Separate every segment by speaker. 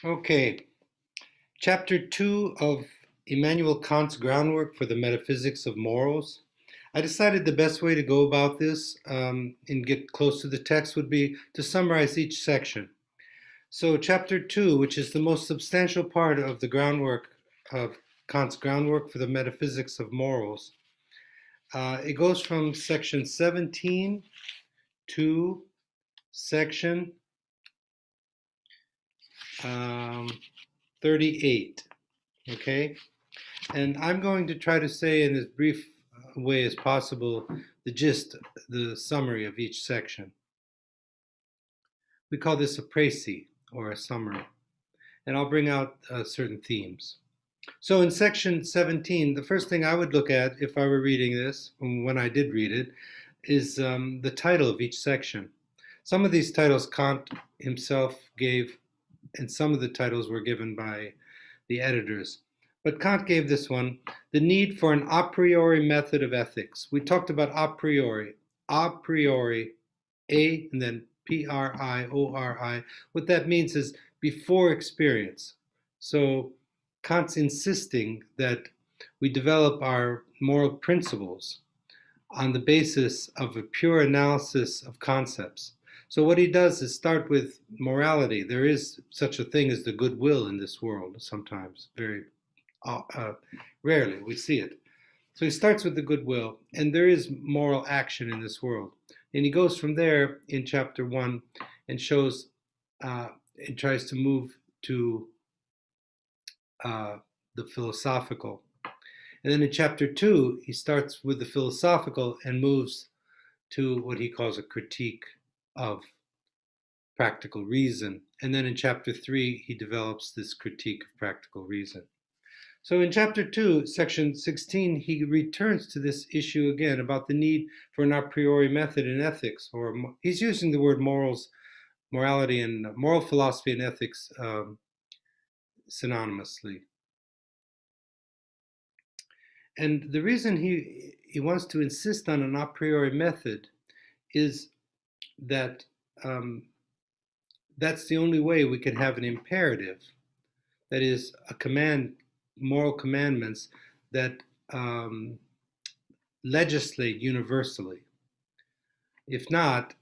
Speaker 1: Okay, chapter 2 of Immanuel Kant's Groundwork for the Metaphysics of Morals. I decided the best way to go about this and get close to the text would be to summarize each section. So, chapter 2, which is the most substantial part of the groundwork of Kant's Groundwork for the Metaphysics of Morals, it goes from section 17 to section 38. Okay? And I'm going to try to say in as brief way as possible the gist, the summary of each section. We call this a précis or a summary. And I'll bring out certain themes. So in section 17, the first thing I would look at if I were reading this, when I did read it, is the title of each section. Some of these titles Kant himself gave, and some of the titles were given by the editors. But Kant gave this one, the need for an a priori method of ethics. We talked about a priori, A and then priori. What that means is before experience. So Kant's insisting that we develop our moral principles on the basis of a pure analysis of concepts. So what he does is start with morality. There is such a thing as the goodwill in this world sometimes, very rarely we see it. So he starts with the goodwill, and there is moral action in this world. And he goes from there in chapter 1 and shows and tries to move to the philosophical. And then in chapter 2, he starts with the philosophical and moves to what he calls a critique of practical reason. And then in chapter 3, he develops this critique of practical reason. So in chapter 2, section 16, he returns to this issue again about the need for an a priori method in ethics, or he's using the word morality and moral philosophy and ethics synonymously. And the reason he wants to insist on an a priori method is that that's the only way we can have an imperative, that is, a command, moral commandments that legislate universally. If not,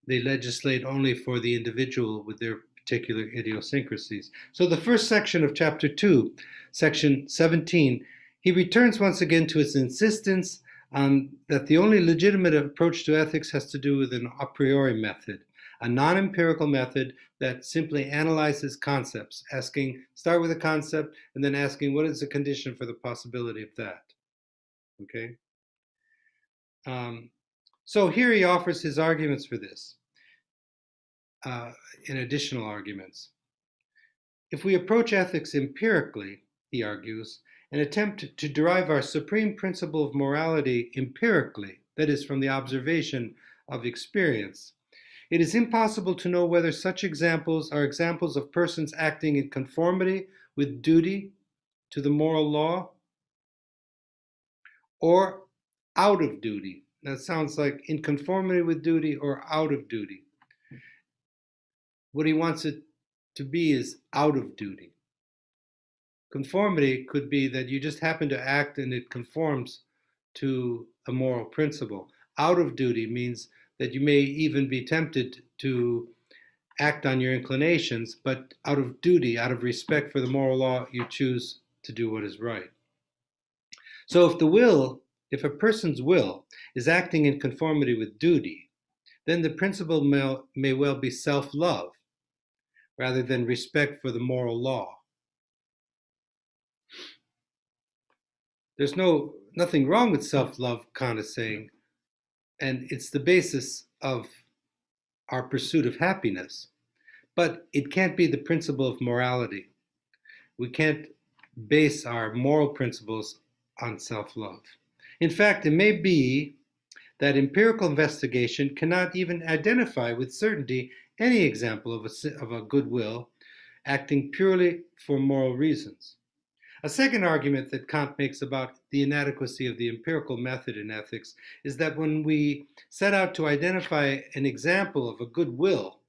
Speaker 1: they legislate only for the individual with their particular idiosyncrasies. So the first section of chapter 2, section 17, he returns once again to his insistence on that the only legitimate approach to ethics has to do with an a priori method, a non-empirical method that simply analyzes concepts, start with a concept and then asking what is the condition for the possibility of that. Okay? So here he offers his arguments for this, in additional arguments. If we approach ethics empirically, he argues, and attempt to derive our supreme principle of morality empirically, that is, from the observation of experience, it is impossible to know whether such examples are examples of persons acting in conformity with duty to the moral law or out of duty. That sounds like in conformity with duty or out of duty. What he wants it to be is out of duty. Conformity could be that you just happen to act and it conforms to a moral principle. Out of duty means that you may even be tempted to act on your inclinations, but out of duty, out of respect for the moral law, you choose to do what is right. So if a person's will is acting in conformity with duty, then the principle may well be self-love rather than respect for the moral law. There's nothing wrong with self-love, Kant is saying, and it's the basis of our pursuit of happiness. But it can't be the principle of morality. We can't base our moral principles on self-love. In fact, it may be that empirical investigation cannot even identify with certainty any example of a goodwill acting purely for moral reasons. A second argument that Kant makes about the inadequacy of the empirical method in ethics is that when we set out to identify an example of a goodwill,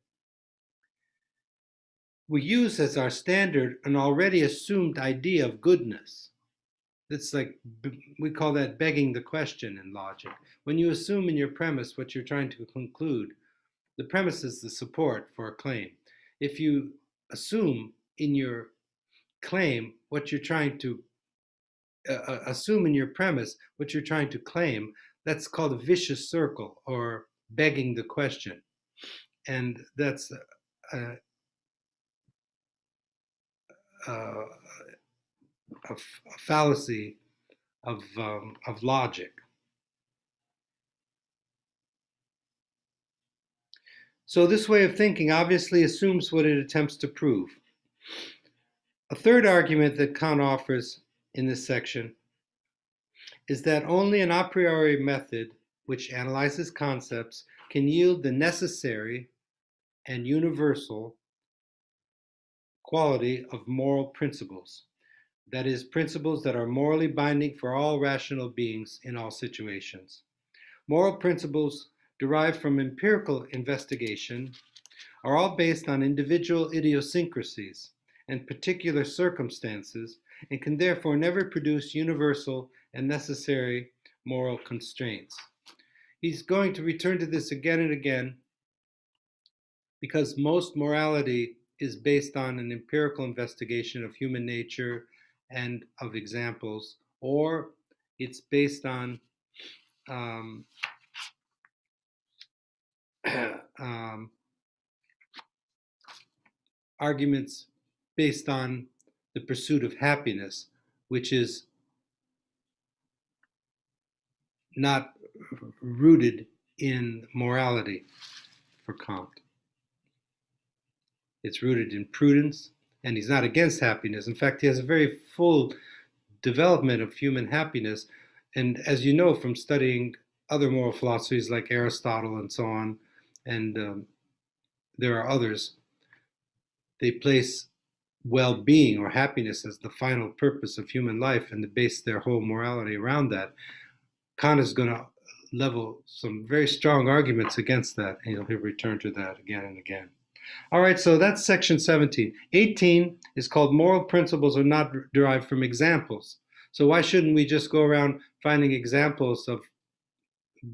Speaker 1: we use as our standard an already assumed idea of goodness. It's like, we call that begging the question in logic. When you assume in your premise what you're trying to conclude, the premise is the support for a claim. If you assume in your claim what you're trying to assume in your premise what you're trying to claim, that's called a vicious circle or begging the question. And that's a, a, a fallacy of logic. So this way of thinking obviously assumes what it attempts to prove. A third argument that Kant offers in this section is that only an a priori method which analyzes concepts can yield the necessary and universal quality of moral principles. That is, principles that are morally binding for all rational beings in all situations. Moral principles derived from empirical investigation are all based on individual idiosyncrasies and particular circumstances and can therefore never produce universal and necessary moral constraints. He's going to return to this again and again because most morality is based on an empirical investigation of human nature and of examples, or it's based on arguments based on the pursuit of happiness, which is not rooted in morality for Kant. It's rooted in prudence, and he's not against happiness. In fact, he has a very full development of human happiness. And as you know from studying other moral philosophies like Aristotle and so on, and there are others, they place well-being or happiness as the final purpose of human life and they base their whole morality around that. Kant is going to level some very strong arguments against that, and he'll return to that again and again. All right, so that's section 17. 18 is called Moral Principles Are Not Derived from Examples. So why shouldn't we just go around finding examples of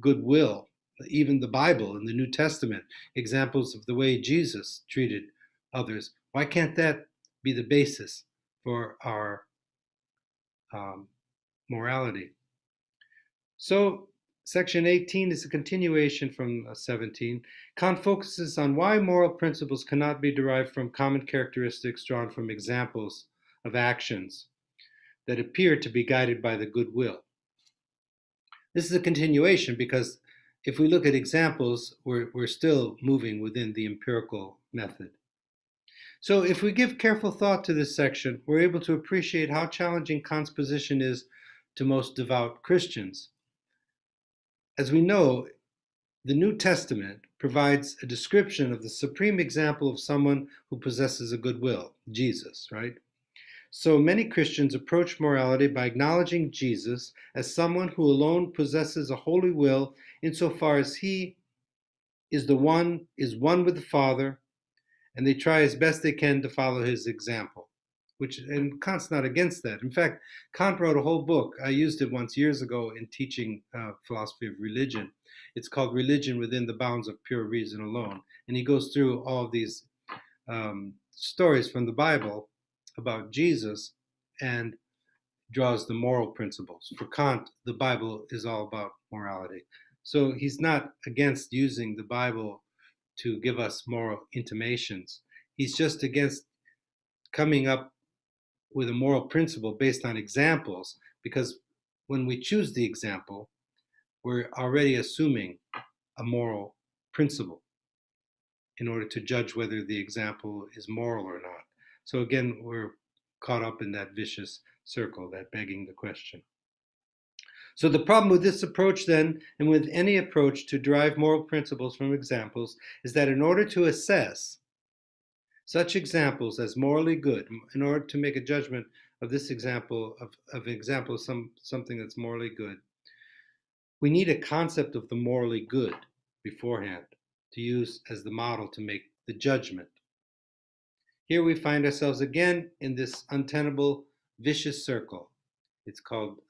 Speaker 1: goodwill, even the Bible and the New Testament, examples of the way Jesus treated others? Why can't that be the basis for our morality? So section 18 is a continuation from 17. Kant focuses on why moral principles cannot be derived from common characteristics drawn from examples of actions that appear to be guided by the goodwill. This is a continuation because if we look at examples, we're still moving within the empirical method. So if we give careful thought to this section, we're able to appreciate how challenging Kant's position is to most devout Christians. As we know, the New Testament provides a description of the supreme example of someone who possesses a good will, Jesus, right? So many Christians approach morality by acknowledging Jesus as someone who alone possesses a holy will insofar as he is one with the Father, and they try as best they can to follow his example. And Kant's not against that. In fact, Kant wrote a whole book. I used it once years ago in teaching philosophy of religion. It's called Religion Within the Bounds of Pure Reason Alone. And he goes through all these stories from the Bible about Jesus and draws the moral principles. For Kant, the Bible is all about morality. So he's not against using the Bible to give us moral intimations. He's just against coming up with a moral principle based on examples, because when we choose the example, we're already assuming a moral principle in order to judge whether the example is moral or not. So again, we're caught up in that vicious circle, that begging the question. So the problem with this approach then, and with any approach to derive moral principles from examples, is that in order to assess such examples as morally good, in order to make a judgment of this example, of something that's morally good, we need a concept of the morally good beforehand to use as the model to make the judgment. Here we find ourselves again in this untenable, vicious circle. It's called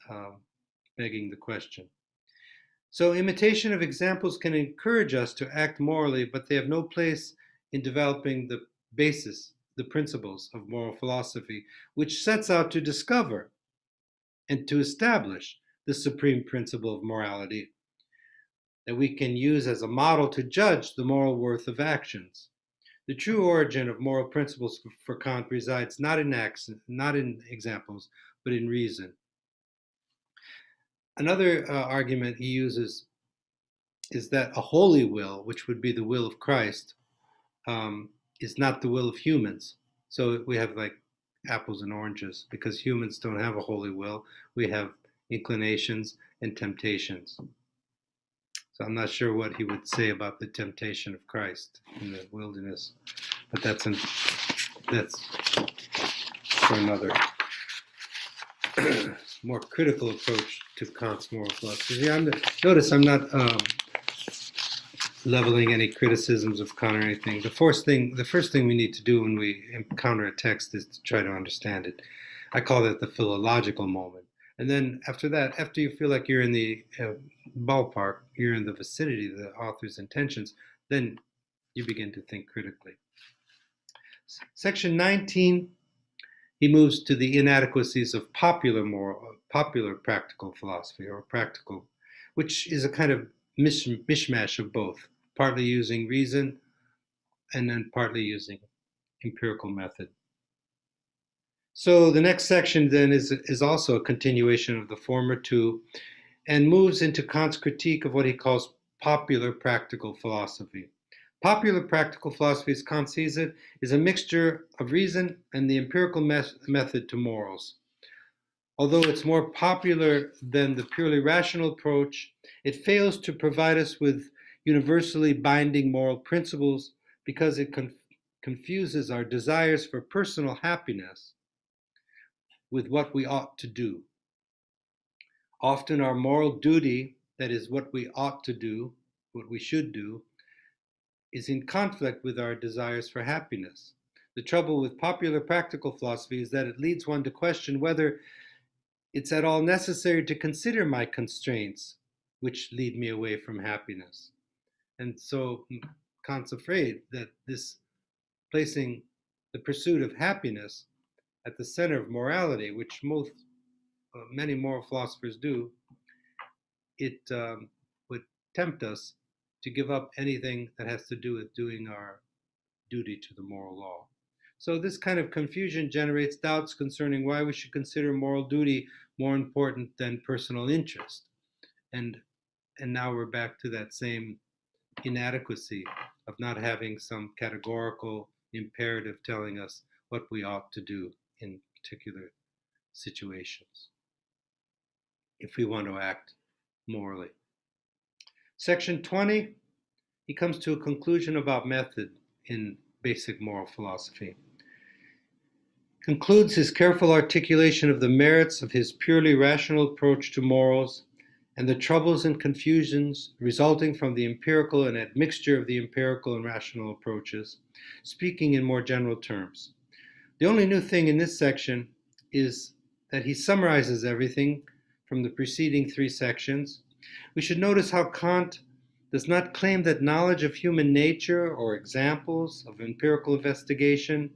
Speaker 1: begging the question. So imitation of examples can encourage us to act morally, but they have no place in developing the basis, the principles of moral philosophy, which sets out to discover and to establish the supreme principle of morality that we can use as a model to judge the moral worth of actions. The true origin of moral principles for Kant resides not in examples, but in reason. Another argument he uses is that a holy will, which would be the will of Christ, is not the will of humans. So we have like apples and oranges, because humans don't have a holy will. We have inclinations and temptations. So I'm not sure what he would say about the temptation of Christ in the wilderness, but that's for another more critical approach to Kant's moral philosophy. Notice I'm not leveling any criticisms of Kant or anything. The first thing we need to do when we encounter a text is to try to understand it. I call it the philological moment. And then after that, after you feel like you're in the ballpark, you're in the vicinity of the author's intentions, then you begin to think critically. Section 19, he moves to the inadequacies of popular practical philosophy, or practical, which is a kind of mishmash of both, partly using reason and then partly using empirical method. So the next section then is also a continuation of the former two, and moves into Kant's critique of what he calls popular practical philosophy. Popular practical philosophy, as Kant sees it, is a mixture of reason and the empirical method to morals. Although it's more popular than the purely rational approach, it fails to provide us with universally binding moral principles because it confuses our desires for personal happiness with what we ought to do. Often our moral duty, that is what we ought to do, what we should do, is in conflict with our desires for happiness. The trouble with popular practical philosophy is that it leads one to question whether it's at all necessary to consider my constraints, which lead me away from happiness. And so Kant's afraid that this placing the pursuit of happiness at the center of morality, which many moral philosophers do, it would tempt us to give up anything that has to do with doing our duty to the moral law. So this kind of confusion generates doubts concerning why we should consider moral duty more important than personal interest. And now we're back to that same inadequacy of not having some categorical imperative telling us what we ought to do in particular situations if we want to act morally. Section 20, he comes to a conclusion about method in basic moral philosophy. Concludes his careful articulation of the merits of his purely rational approach to morals and the troubles and confusions resulting from the empirical and admixture of the empirical and rational approaches, speaking in more general terms. The only new thing in this section is that he summarizes everything from the preceding three sections. We should notice how Kant does not claim that knowledge of human nature or examples of empirical investigation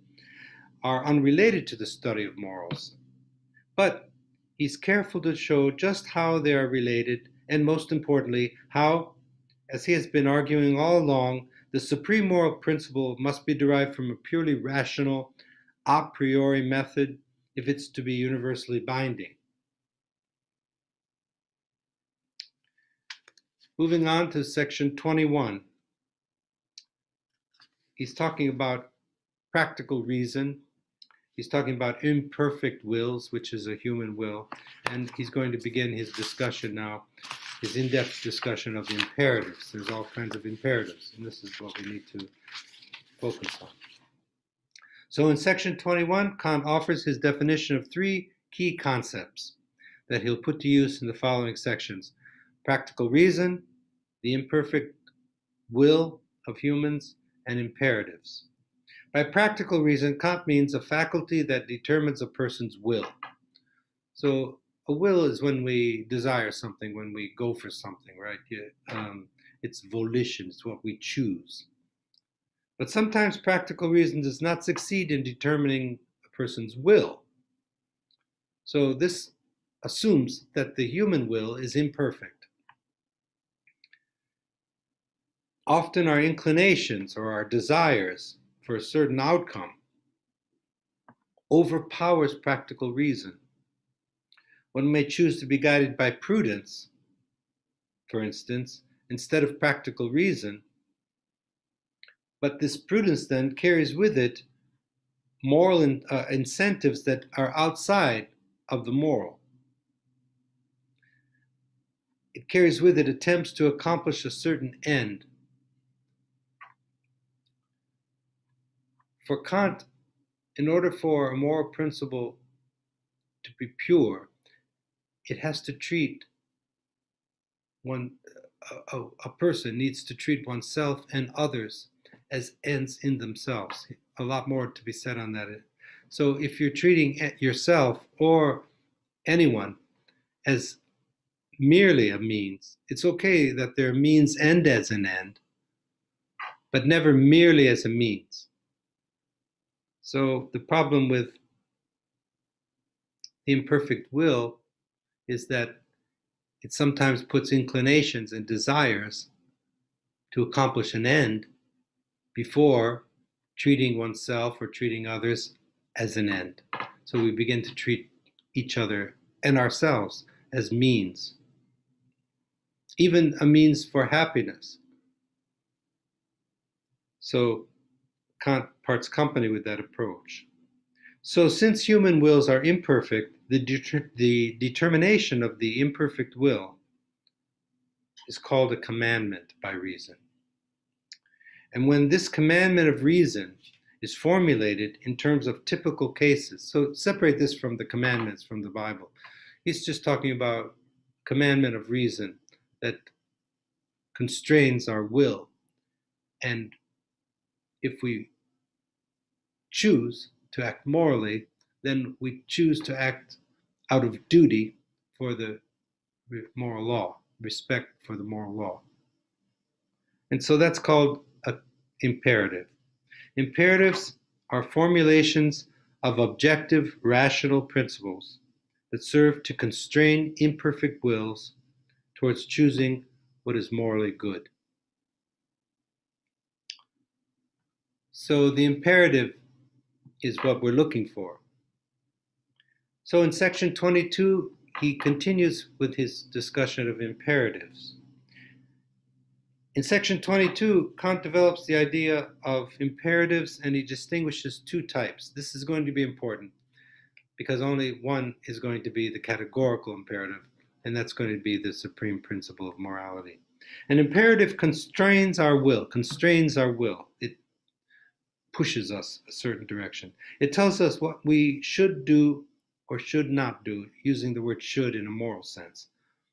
Speaker 1: are unrelated to the study of morals. But he's careful to show just how they are related, and most importantly, how, as he has been arguing all along, the supreme moral principle must be derived from a purely rational, a priori method if it's to be universally binding. Moving on to section 21. He's talking about practical reason. He's talking about imperfect wills, which is a human will. And he's going to begin his discussion now, his in-depth discussion of the imperatives. There's all kinds of imperatives, and this is what we need to focus on. So in section 21, Kant offers his definition of three key concepts that he'll put to use in the following sections: practical reason, the imperfect will of humans, and imperatives. By practical reason, Kant means a faculty that determines a person's will. So a will is when we desire something, when we go for something, right? It's volition, it's what we choose. But sometimes practical reason does not succeed in determining a person's will. So this assumes that the human will is imperfect. Often our inclinations or our desires for a certain outcome overpowers practical reason. One may choose to be guided by prudence, for instance, instead of practical reason, but this prudence then carries with it moral incentives that are outside of the moral. It carries with it attempts to accomplish a certain end. For Kant, in order for a moral principle to be pure, it has to treat a person needs to treat oneself and others as ends in themselves. A lot more to be said on that. So if you're treating yourself or anyone as merely a means, it's okay that their means end as an end, but never merely as a means. So the problem with the imperfect will is that it sometimes puts inclinations and desires to accomplish an end before treating oneself or treating others as an end. So we begin to treat each other and ourselves as means, even a means for happiness. So Kant parts company with that approach. So since human wills are imperfect, the determination of the imperfect will is called a commandment by reason. And when this commandment of reason is formulated in terms of typical cases, so separate this from the commandments from the Bible. He's just talking about commandment of reason that constrains our will. And if we choose to act morally, then we choose to act out of duty for the moral law, respect for the moral law. And so that's called an imperative. Imperatives are formulations of objective, rational principles that serve to constrain imperfect wills towards choosing what is morally good. So the imperative is what we're looking for. So in section 22, he continues with his discussion of imperatives. In section 22, Kant develops the idea of imperatives and he distinguishes two types. This is going to be important because only one is going to be the categorical imperative, and that's going to be the supreme principle of morality. An imperative constrains our will. It pushes us a certain direction. It tells us what we should do or should not do, using the word should in a moral sense,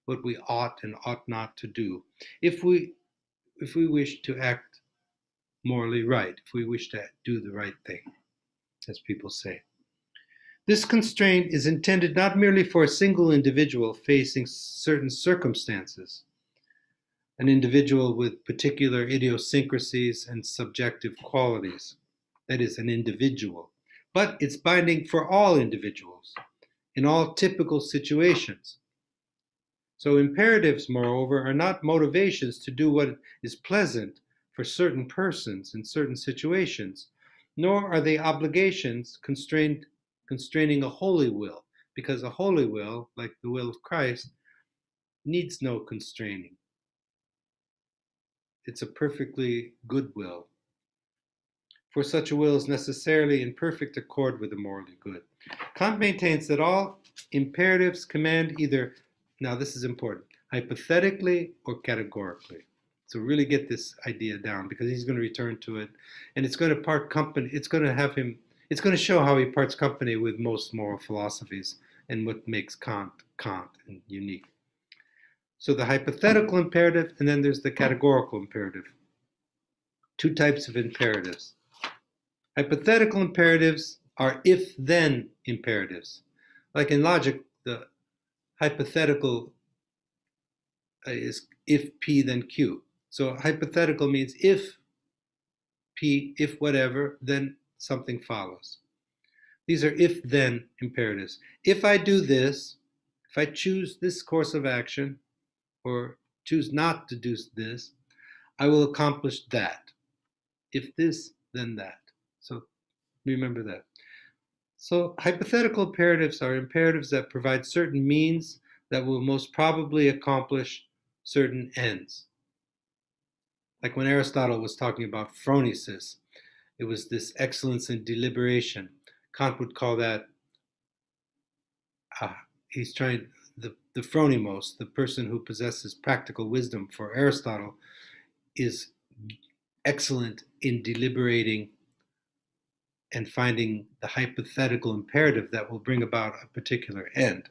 Speaker 1: what we ought and ought not to do. If we wish to act morally right, if we wish to do the right thing, as people say. This constraint is intended not merely for a single individual facing certain circumstances, an individual with particular idiosyncrasies and subjective qualities, that is, an individual, but it's binding for all individuals in all typical situations. So imperatives, moreover, are not motivations to do what is pleasant for certain persons in certain situations, nor are they obligations constraining a holy will, because a holy will, like the will of Christ, needs no constraining. It's a perfectly good will. For such a will is necessarily in perfect accord with the morally good. Kant maintains that all imperatives command either, now this is important, hypothetically or categorically. So really get this idea down because he's going to return to it, and it's going to part company. It's going to show how he parts company with most moral philosophies and what makes Kant and unique. So the hypothetical imperative, and then there's the categorical imperative. Two types of imperatives. Hypothetical imperatives are if-then imperatives. Like in logic, the hypothetical is if P then Q. So hypothetical means if P, if whatever, then something follows. These are if-then imperatives. If I do this, if I choose this course of action, or choose not to do this, I will accomplish that. If this, then that. So remember that. So hypothetical imperatives are imperatives that provide certain means that will most probably accomplish certain ends. Like when Aristotle was talking about phronesis, it was this excellence in deliberation. Kant would call that, he's trying, the phronimos, the person who possesses practical wisdom for Aristotle, is excellent in deliberating and finding the hypothetical imperative that will bring about a particular end.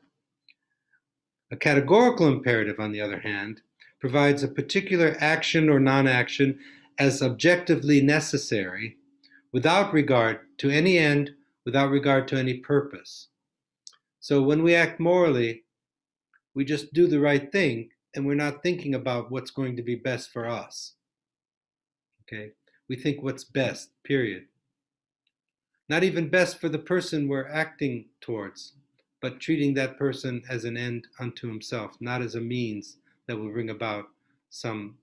Speaker 1: A categorical imperative, on the other hand, provides a particular action or non-action as objectively necessary without regard to any end, without regard to any purpose. So when we act morally, we just do the right thing and we're not thinking about what's going to be best for us. Okay? We think what's best, period. Not even best for the person we're acting towards, but treating that person as an end unto himself, not as a means that will bring about some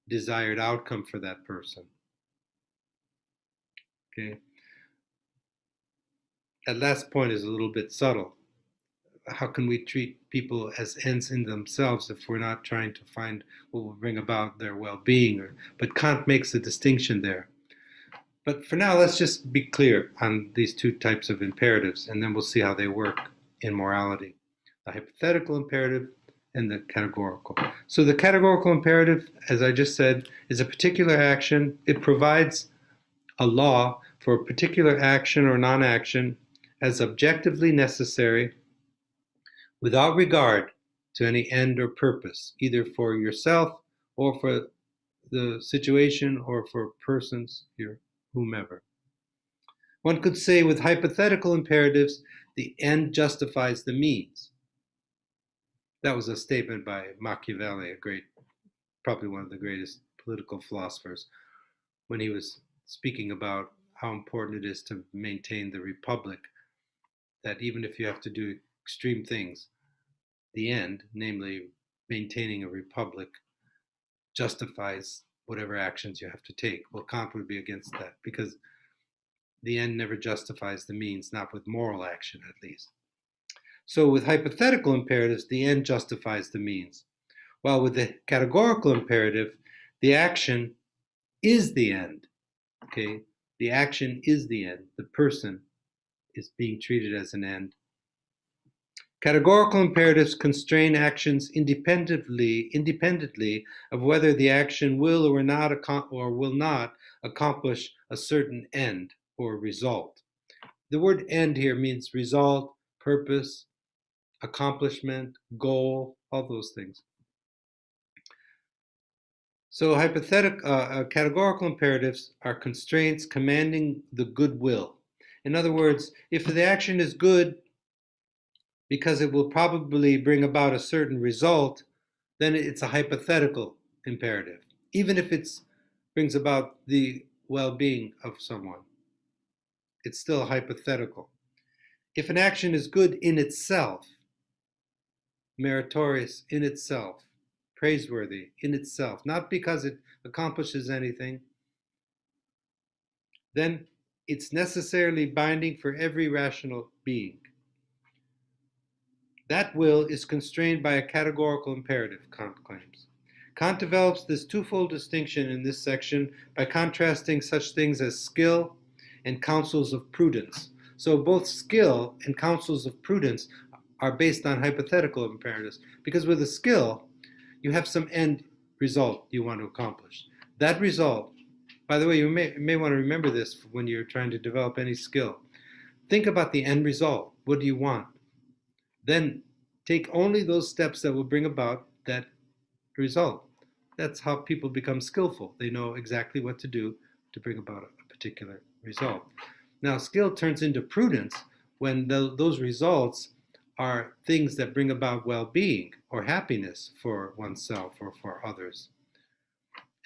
Speaker 1: desired outcome for that person. Okay? That last point is a little bit subtle. How can we treat people as ends in themselves if we're not trying to find what will bring about their well-being? But Kant makes a distinction there. But for now, let's just be clear on these two types of imperatives, and then we'll see how they work in morality. The hypothetical imperative and the categorical. So the categorical imperative, as I just said, is a particular action. It provides a law for a particular action or non-action as objectively necessary without regard to any end or purpose, either for yourself or for the situation or for persons, whomever. One could say with hypothetical imperatives, the end justifies the means. That was a statement by Machiavelli, probably one of the greatest political philosophers, when he was speaking about how important it is to maintain the republic, that even if you have to do extreme things, the end, namely maintaining a republic, justifies whatever actions you have to take. Well, Kant would be against that because the end never justifies the means, not with moral action at least. So with hypothetical imperatives, the end justifies the means. While with the categorical imperative, the action is the end. Okay? The action is the end. The person is being treated as an end. Categorical imperatives constrain actions independently of whether the action will or will not accomplish a certain end or result. The word end here means result, purpose, accomplishment, goal, all those things. So categorical imperatives are constraints commanding the goodwill. In other words, if the action is good because it will probably bring about a certain result, then it's a hypothetical imperative, even if it brings about the well-being of someone. It's still hypothetical. If an action is good in itself, meritorious in itself, praiseworthy in itself, not because it accomplishes anything, then it's necessarily binding for every rational being. That will is constrained by a categorical imperative, Kant claims. Kant develops this twofold distinction in this section by contrasting such things as skill and counsels of prudence. So both skill and counsels of prudence are based on hypothetical imperatives, because with a skill, you have some end result you want to accomplish. That result, by the way, you may want to remember this when you're trying to develop any skill. Think about the end result. What do you want? Then take only those steps that will bring about that result. That's how people become skillful. They know exactly what to do to bring about a particular result. Now, skill turns into prudence when those results are things that bring about well-being or happiness for oneself or for others.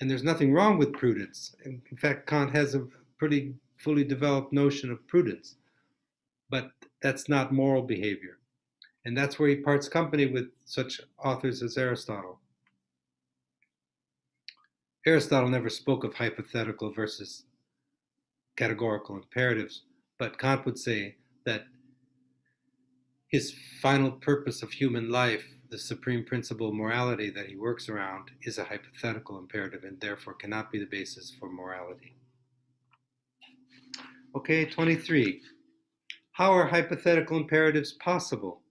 Speaker 1: And there's nothing wrong with prudence. In fact, Kant has a pretty fully developed notion of prudence, but that's not moral behavior. And that's where he parts company with such authors as Aristotle. Aristotle never spoke of hypothetical versus categorical imperatives, but Kant would say that his final purpose of human life, the supreme principle of morality that he works around, is a hypothetical imperative and therefore cannot be the basis for morality. Okay, 23. How are hypothetical imperatives possible?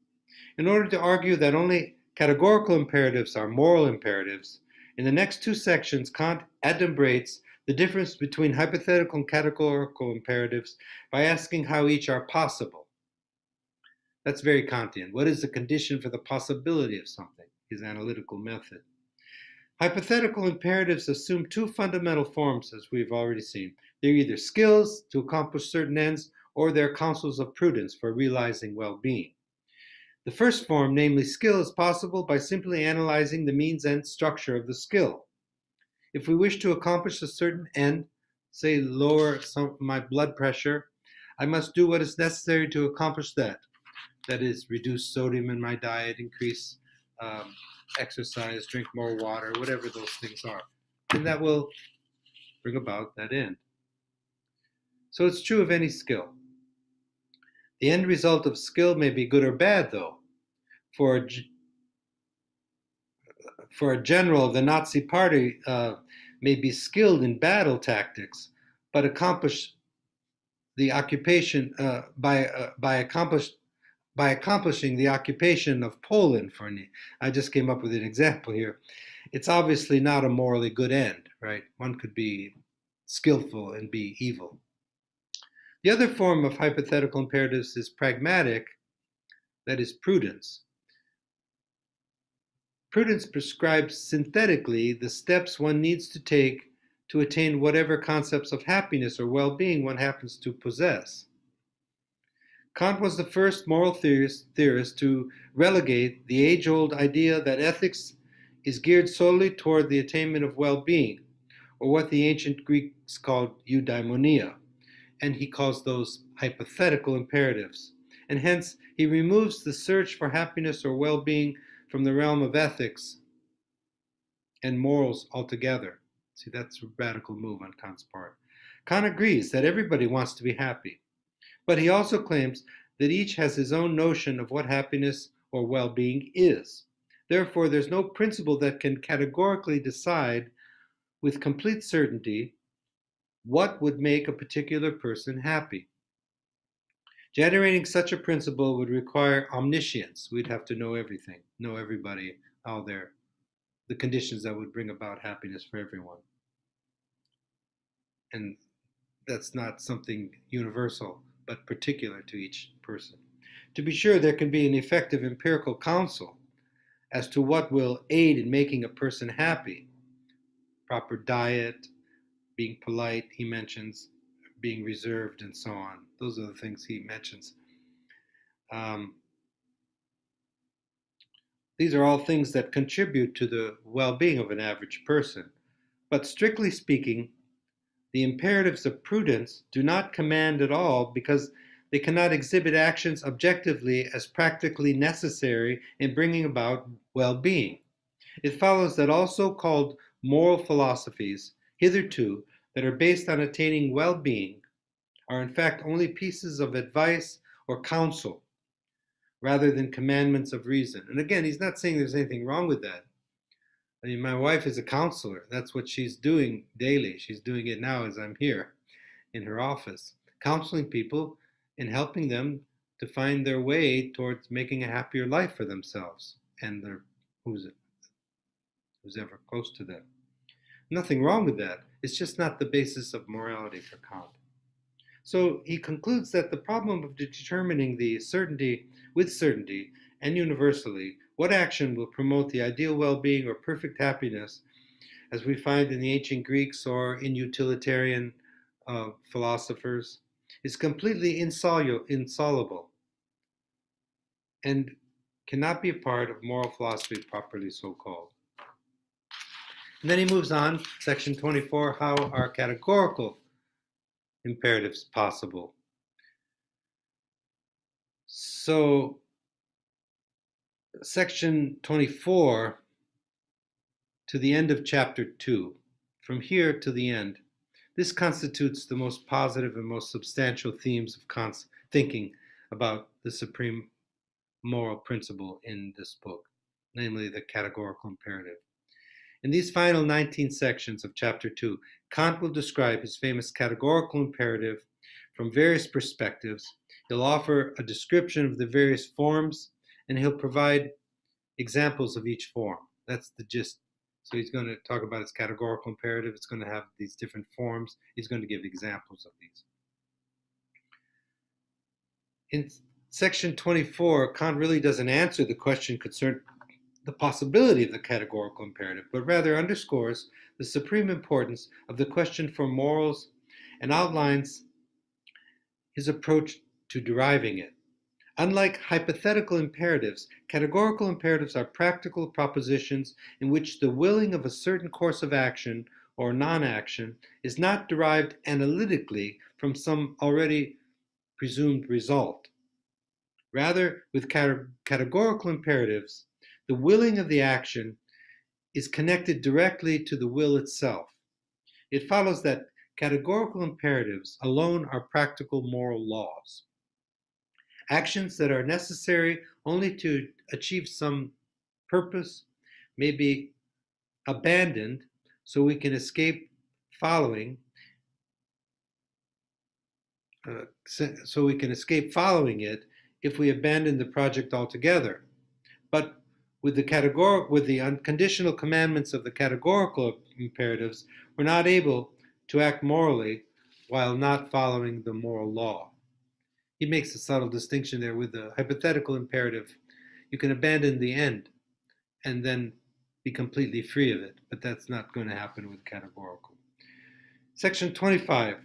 Speaker 1: In order to argue that only categorical imperatives are moral imperatives, in the next two sections, Kant adumbrates the difference between hypothetical and categorical imperatives by asking how each are possible. That's very Kantian. What is the condition for the possibility of something? His analytical method. Hypothetical imperatives assume two fundamental forms, as we've already seen. They're either skills to accomplish certain ends, or they're counsels of prudence for realizing well-being. The first form, namely skill, is possible by simply analyzing the means and structure of the skill. If we wish to accomplish a certain end, say lower my blood pressure, I must do what is necessary to accomplish that. That is, reduce sodium in my diet, increase exercise, drink more water, whatever those things are. And that will bring about that end. So it's true of any skill. The end result of skill may be good or bad, though. For a general of the Nazi party may be skilled in battle tactics, but accomplish the occupation by accomplishing the occupation of Poland. I just came up with an example here. It's obviously not a morally good end, right? One could be skillful and be evil. The other form of hypothetical imperatives is pragmatic, that is prudence. Prudence prescribes synthetically the steps one needs to take to attain whatever concepts of happiness or well-being one happens to possess. Kant was the first moral theorist to relegate the age-old idea that ethics is geared solely toward the attainment of well-being, or what the ancient Greeks called eudaimonia, and he calls those hypothetical imperatives. And hence, he removes the search for happiness or well-being from the realm of ethics and morals altogether. See, that's a radical move on Kant's part. Kant agrees that everybody wants to be happy, but he also claims that each has his own notion of what happiness or well-being is. Therefore, there's no principle that can categorically decide with complete certainty what would make a particular person happy. Generating such a principle would require omniscience. We'd have to know everything, know everybody out there, the conditions that would bring about happiness for everyone. And that's not something universal, but particular to each person. To be sure, there can be an effective empirical counsel as to what will aid in making a person happy. Proper diet, being polite, he mentions, being reserved, and so on. Those are the things he mentions. These are all things that contribute to the well-being of an average person. But strictly speaking, the imperatives of prudence do not command at all because they cannot exhibit actions objectively as practically necessary in bringing about well-being. It follows that all so-called moral philosophies, hitherto, that are based on attaining well-being are in fact only pieces of advice or counsel rather than commandments of reason. And again, he's not saying there's anything wrong with that. I mean, my wife is a counselor. That's what she's doing daily. She's doing it now as I'm here in her office, counseling people and helping them to find their way towards making a happier life for themselves and who's ever close to them. Nothing wrong with that. It's just not the basis of morality for Kant. So he concludes that the problem of determining with certainty and universally what action will promote the ideal well-being or perfect happiness, as we find in the ancient Greeks or in utilitarian philosophers, is completely insoluble and cannot be a part of moral philosophy properly so called. And then he moves on, section 24, how are categorical imperatives possible? So, section 24 to the end of chapter 2, from here to the end, this constitutes the most positive and most substantial themes of Kant's thinking about the supreme moral principle in this book, namely the categorical imperative. In these final 19 sections of chapter 2, Kant will describe his famous categorical imperative from various perspectives. He'll offer a description of the various forms, and he'll provide examples of each form. That's the gist. So he's going to talk about his categorical imperative. It's going to have these different forms. He's going to give examples of these. In section 24, Kant really doesn't answer the question concerning the possibility of the categorical imperative, but rather underscores the supreme importance of the question for morals and outlines his approach to deriving it. Unlike hypothetical imperatives, categorical imperatives are practical propositions in which the willing of a certain course of action or non-action is not derived analytically from some already presumed result. Rather, with categorical imperatives, the willing of the action is connected directly to the will itself. It follows that categorical imperatives alone are practical moral laws. Actions that are necessary only to achieve some purpose may be abandoned so we can escape following it if we abandon the project altogether. But with the unconditional commandments of the categorical imperatives, we're not able to act morally while not following the moral law. He makes a subtle distinction there. With the hypothetical imperative, you can abandon the end and then be completely free of it, but that's not going to happen with categorical. Section 25,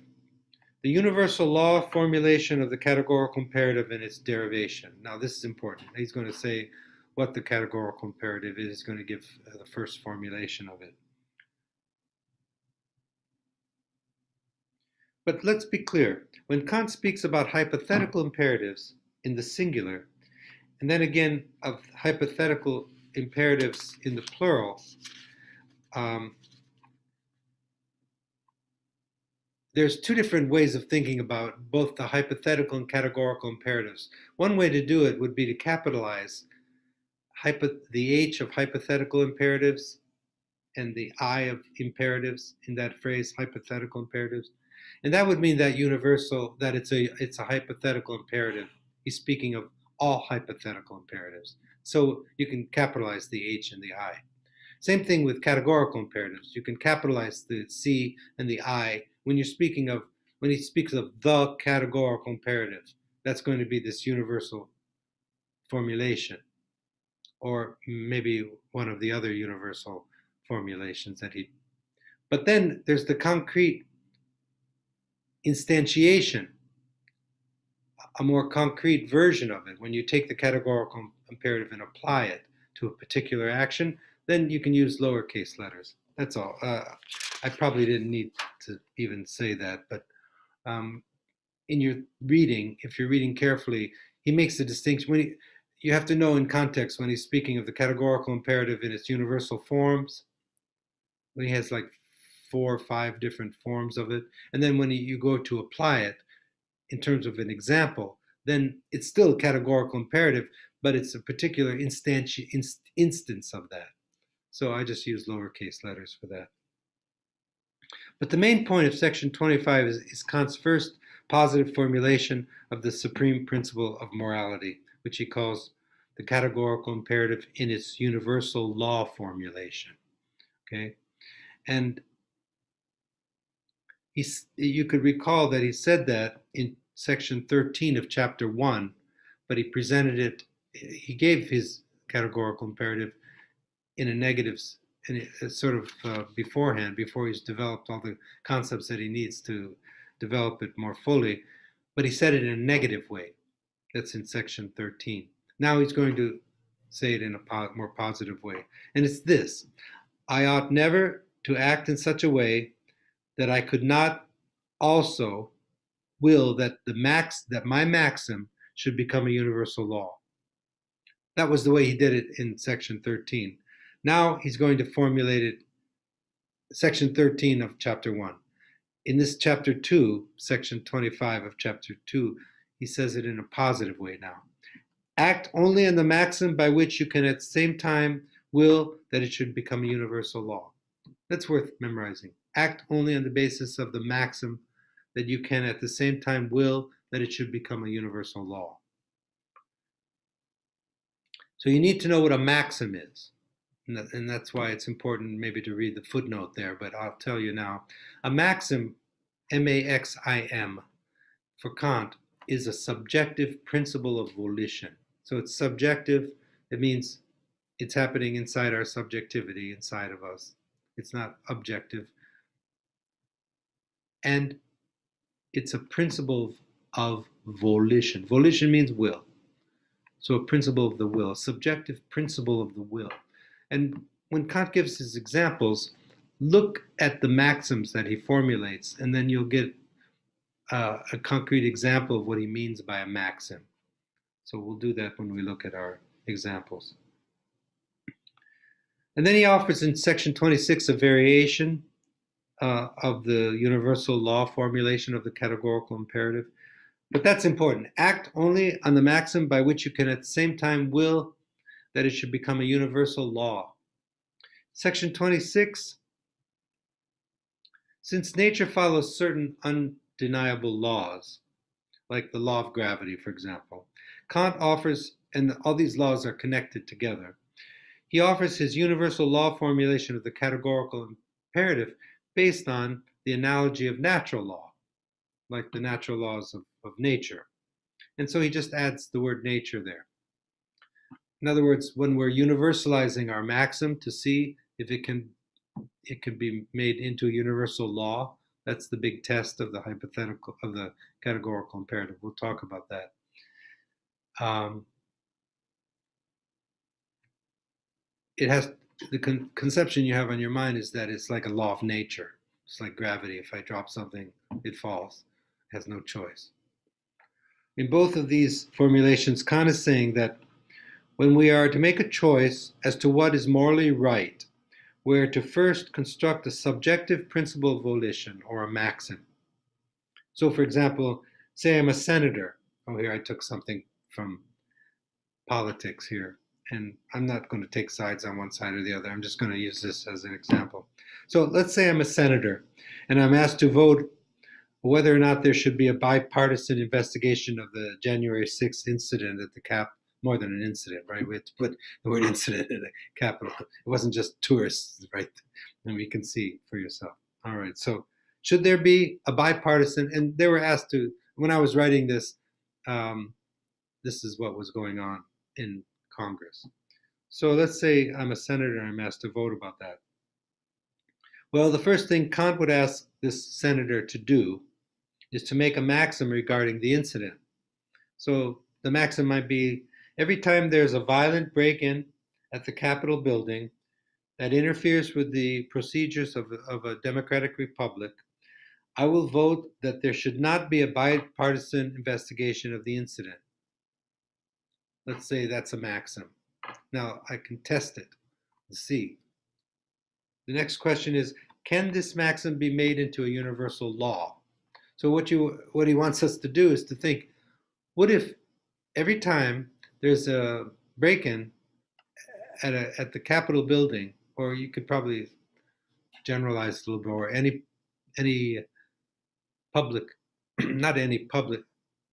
Speaker 1: the universal law formulation of the categorical imperative and its derivation. Now this is important. He's going to say what the categorical imperative is. He's going to give the first formulation of it. But let's be clear. When Kant speaks about hypothetical imperatives in the singular, and then again of hypothetical imperatives in the plural, there's two different ways of thinking about both the hypothetical and categorical imperatives. One way to do it would be to capitalize the H of hypothetical imperatives and the I of imperatives in that phrase, hypothetical imperatives. And that would mean that universal, that it's a hypothetical imperative. He's speaking of all hypothetical imperatives. So you can capitalize the H and the I. Same thing with categorical imperatives. You can capitalize the C and the I when he speaks of the categorical imperative. That's going to be this universal formulation, or maybe one of the other universal formulations that he. But then there's the concrete instantiation, a more concrete version of it. When you take the categorical imperative and apply it to a particular action, then you can use lowercase letters. That's all. I probably didn't need to even say that, but in your reading, if you're reading carefully, he makes a distinction. You have to know in context when he's speaking of the categorical imperative in its universal forms, when he has like 4 or 5 different forms of it, and then when you go to apply it in terms of an example, then it's still a categorical imperative, but it's a particular instance of that. So I just use lowercase letters for that. But the main point of section 25 is Kant's first positive formulation of the supreme principle of morality, which he calls the categorical imperative in its universal law formulation. Okay? And you could recall that he said that in section 13 of chapter 1, but he presented it, he gave his categorical imperative in a negative, sort of beforehand, before he's developed all the concepts that he needs to develop it more fully, but he said it in a negative way. That's in section 13. Now he's going to say it in a more positive way. And it's this: I ought never to act in such a way that I could not also will that my maxim should become a universal law. That was the way he did it in section 13. Now he's going to formulate it, section 13 of chapter 1. In this chapter 2, section 25 of chapter 2, he says it in a positive way now. Act only on the maxim by which you can at the same time will that it should become a universal law. That's worth memorizing. Act only on the basis of the maxim that you can at the same time will that it should become a universal law. So you need to know what a maxim is. And that's why it's important maybe to read the footnote there, but I'll tell you now. A maxim, M-A-X-I-M, for Kant, is a subjective principle of volition. So it's subjective. It means it's happening inside our subjectivity, inside of us. It's not objective. And it's a principle of volition. Volition means will. So a principle of the will, a subjective principle of the will. And when Kant gives his examples, look at the maxims that he formulates, and then you'll get a concrete example of what he means by a maxim. So we'll do that when we look at our examples. And then he offers in section 26 a variation of the universal law formulation of the categorical imperative. But that's important. Act only on the maxim by which you can at the same time will that it should become a universal law. Section 26, since nature follows certain undeniable laws, like the law of gravity, for example, Kant offers, and all these laws are connected together, he offers his universal law formulation of the categorical imperative based on the analogy of natural law, like the natural laws of nature. And so he just adds the word nature there. In other words, when we're universalizing our maxim to see if it can be made into a universal law, that's the big test of the hypothetical, of the categorical imperative. We'll talk about that. It has the conception you have on your mind is that it's like a law of nature. It's like gravity. If I drop something, it falls. It has no choice. In both of these formulations, Kant is saying that when we are to make a choice as to what is morally right, we are to first construct a subjective principle of volition, or a maxim. So, for example, say I'm a senator. Oh, here I took something from politics here, and I'm not going to take sides on one side or the other. I'm just going to use this as an example. So let's say I'm a senator, and I'm asked to vote whether or not there should be a bipartisan investigation of the January 6th incident at the Capitol. More than an incident, right? We had to put the word incident in the Capitol. It wasn't just tourists, right? And you can see for yourself. All right, so should there be a bipartisan, and they were asked to, when I was writing this, this is what was going on in Congress. So let's say I'm a senator and I'm asked to vote about that. Well, the first thing Kant would ask this senator to do is to make a maxim regarding the incident. So the maxim might be, every time there's a violent break-in at the Capitol building that interferes with the procedures of a democratic republic, I will vote that there should not be a bipartisan investigation of the incident. Let's say that's a maxim. Now I can test it and see. The next question is, can this maxim be made into a universal law? So what he wants us to do is to think, what if every time there's a break-in at the Capitol building, or you could probably generalize a little bit, or any public, not any public,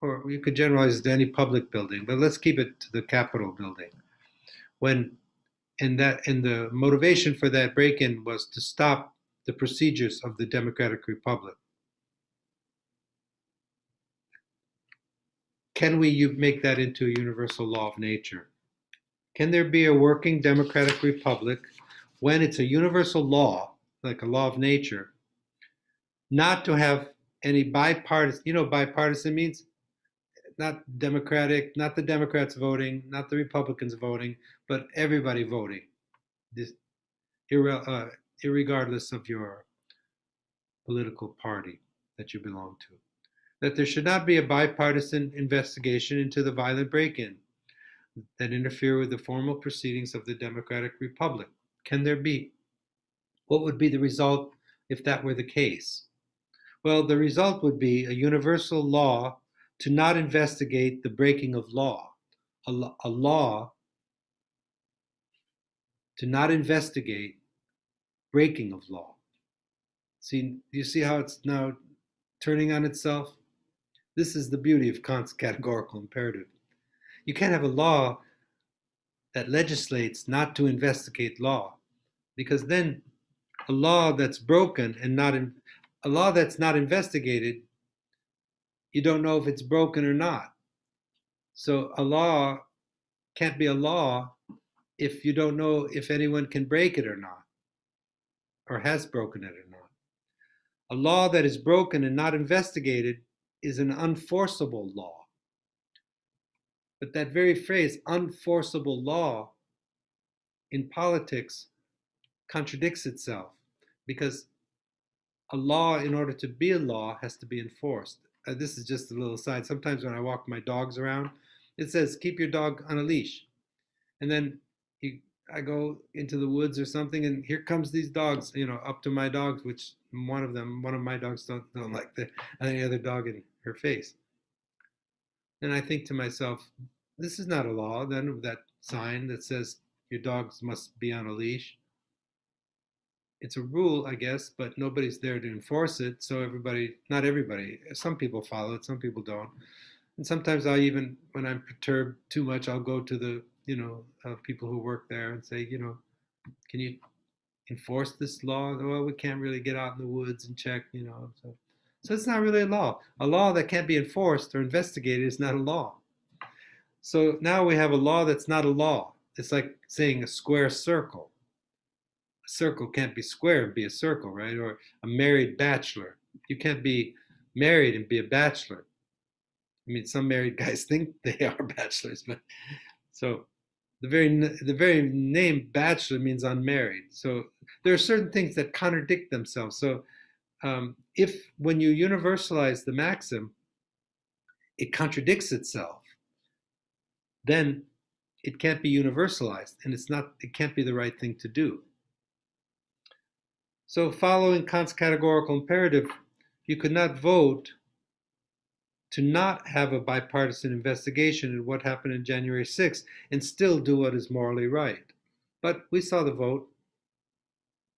Speaker 1: or you could generalize it to any public building, but let's keep it to the Capitol building. And the motivation for that break-in was to stop the procedures of the democratic republic. Can we make that into a universal law of nature? Can there be a working democratic republic when it's a universal law, like a law of nature, not to have any bipartisan, bipartisan means not Democratic, not the Democrats voting, not the Republicans voting, but everybody voting, this, irregardless of your political party that you belong to. That there should not be a bipartisan investigation into the violent break-in that interfere with the formal proceedings of the Democratic Republic. Can there be? What would be the result if that were the case? Well, the result would be a universal law to not investigate the breaking of law, a law to not investigate breaking of law. See, you see how it's now turning on itself? This is the beauty of Kant's categorical imperative. You can't have a law that legislates not to investigate law, because then a law that's broken and a law that's not investigated, you don't know if it's broken or not. So a law can't be a law if you don't know if anyone can break it or not, or has broken it or not. A law that is broken and not investigated is an unforceable law. But that very phrase, unforceable law, in politics contradicts itself, because a law, in order to be a law, has to be enforced. This is just a little aside. Sometimes when I walk my dogs around, it says, keep your dog on a leash. And then I go into the woods or something, and here comes these dogs, up to my dogs, which one of my dogs don't like any other dog in her face. And I think to myself, this is not a law, then, that sign that says your dogs must be on a leash. It's a rule, I guess, but nobody's there to enforce it. So not everybody, some people follow it, some people don't. And sometimes when I'm perturbed too much, I'll go to the, people who work there and say, can you enforce this law? Well, we can't really get out in the woods and check, So it's not really a law. A law that can't be enforced or investigated is not a law. So now we have a law that's not a law. It's like saying a square circle. A circle can't be square and be a circle, right? Or a married bachelor. You can't be married and be a bachelor. I mean, some married guys think they are bachelors, but so the very name bachelor means unmarried. So there are certain things that contradict themselves. So if when you universalize the maxim, it contradicts itself, then it can't be universalized, and it can't be the right thing to do. So following Kant's categorical imperative, you could not vote to not have a bipartisan investigation into what happened in January 6th and still do what is morally right. But we saw the vote.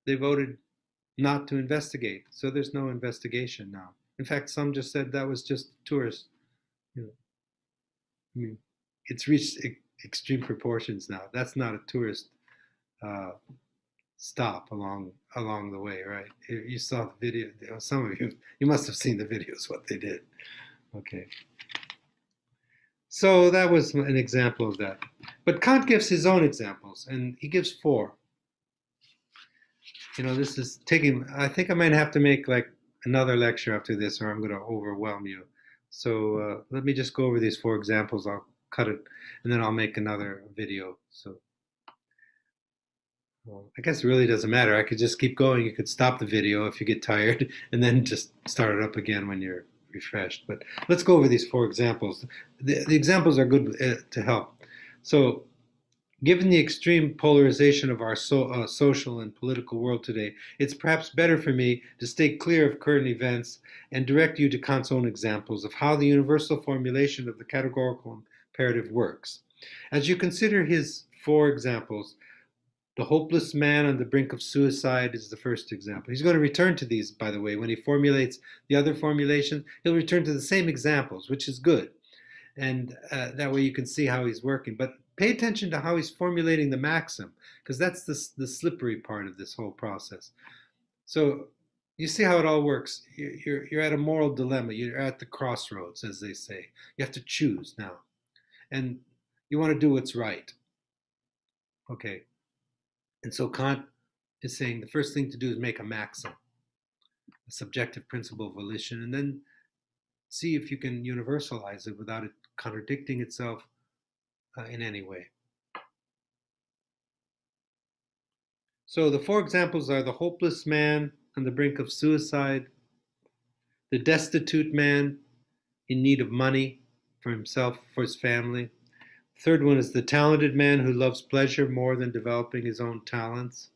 Speaker 1: They voted not to investigate, so there's no investigation now. In fact, some just said that was just tourist. I mean, it's reached extreme proportions now. That's not a tourist stop along the way, right? You saw the video. Some of you must have seen the videos, what they did. Okay. So that was an example of that. But Kant gives his own examples, and he gives 4. This is I think I might have to make like another lecture after this, or I'm going to overwhelm you. So let me just go over these 4 examples. I'll cut it, and then I'll make another video. So I guess it really doesn't matter. I could just keep going. You could stop the video if you get tired, and then just start it up again when you're refreshed. But let's go over these 4 examples. The examples are good to help. So given the extreme polarization of our social and political world today, it's perhaps better for me to stay clear of current events and direct you to Kant's own examples of how the universal formulation of the categorical imperative works. As you consider his 4 examples, the hopeless man on the brink of suicide is the first example. He's going to return to these, by the way. When he formulates the other formulations, he'll return to the same examples, which is good. And that way you can see how he's working. But pay attention to how he's formulating the maxim, because that's the slippery part of this whole process. So you see how it all works. You're at a moral dilemma. You're at the crossroads, as they say. You have to choose now. And you want to do what's right. Okay. And so Kant is saying the first thing to do is make a maxim. a subjective principle of volition, and then see if you can universalize it without it contradicting itself in any way. So the four examples are the hopeless man on the brink of suicide, the destitute man in need of money for himself, for his family. The third one is the talented man who loves pleasure more than developing his own talents.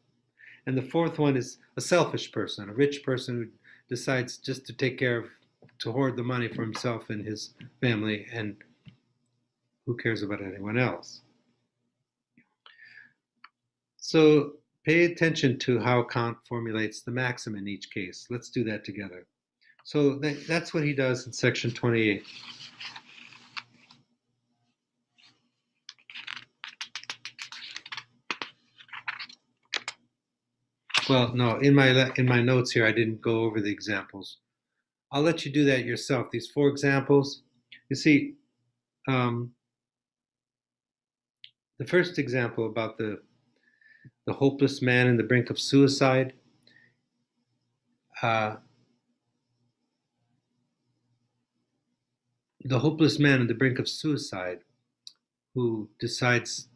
Speaker 1: And the fourth one is a selfish person, a rich person who decides just to take care of, to hoard the money for himself and his family, and who cares about anyone else? So pay attention to how Kant formulates the maxim in each case. Let's do that together. So that's what he does in section 28. Well, no, in my notes here, I didn't go over the examples. I'll let you do that yourself. These four examples, you see, the first example about the hopeless man on the brink of suicide. The hopeless man on the brink of suicide who decides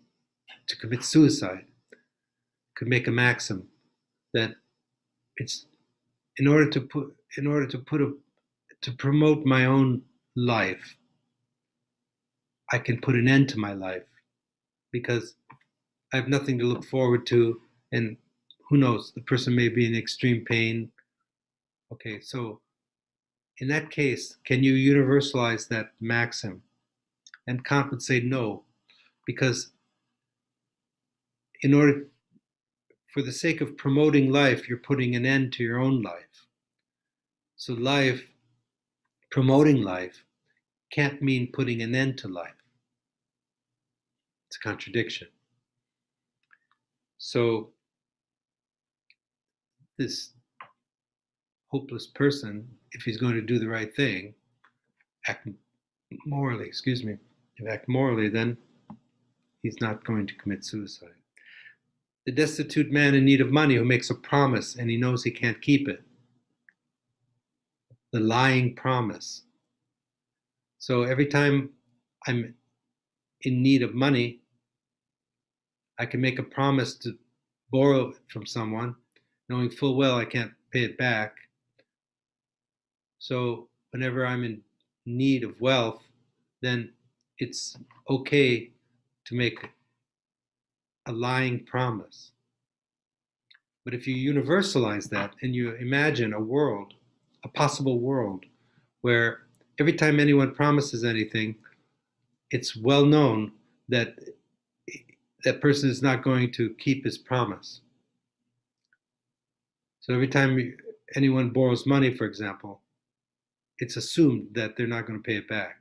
Speaker 1: to commit suicide could make a maxim that it's to promote my own life, I can put an end to my life because I have nothing to look forward to, and who knows, the person may be in extreme pain. Okay, so in that case, can you universalize that maxim? And Kant would say no, because in order, for the sake of promoting life, you're putting an end to your own life. So life, promoting life, can't mean putting an end to life. It's a contradiction. So this hopeless person, if he's going to do the right thing, act morally, then he's not going to commit suicide. The destitute man in need of money who makes a promise and he knows he can't keep it. The lying promise. So every time I'm in need of money, I can make a promise to borrow it from someone, knowing full well I can't pay it back. So whenever I'm in need of wealth, then it's okay to make a lying promise. But if you universalize that and you imagine a world, a possible world, where every time anyone promises anything, it's well known that that person is not going to keep his promise. So every time anyone borrows money, for example, it's assumed that they're not going to pay it back.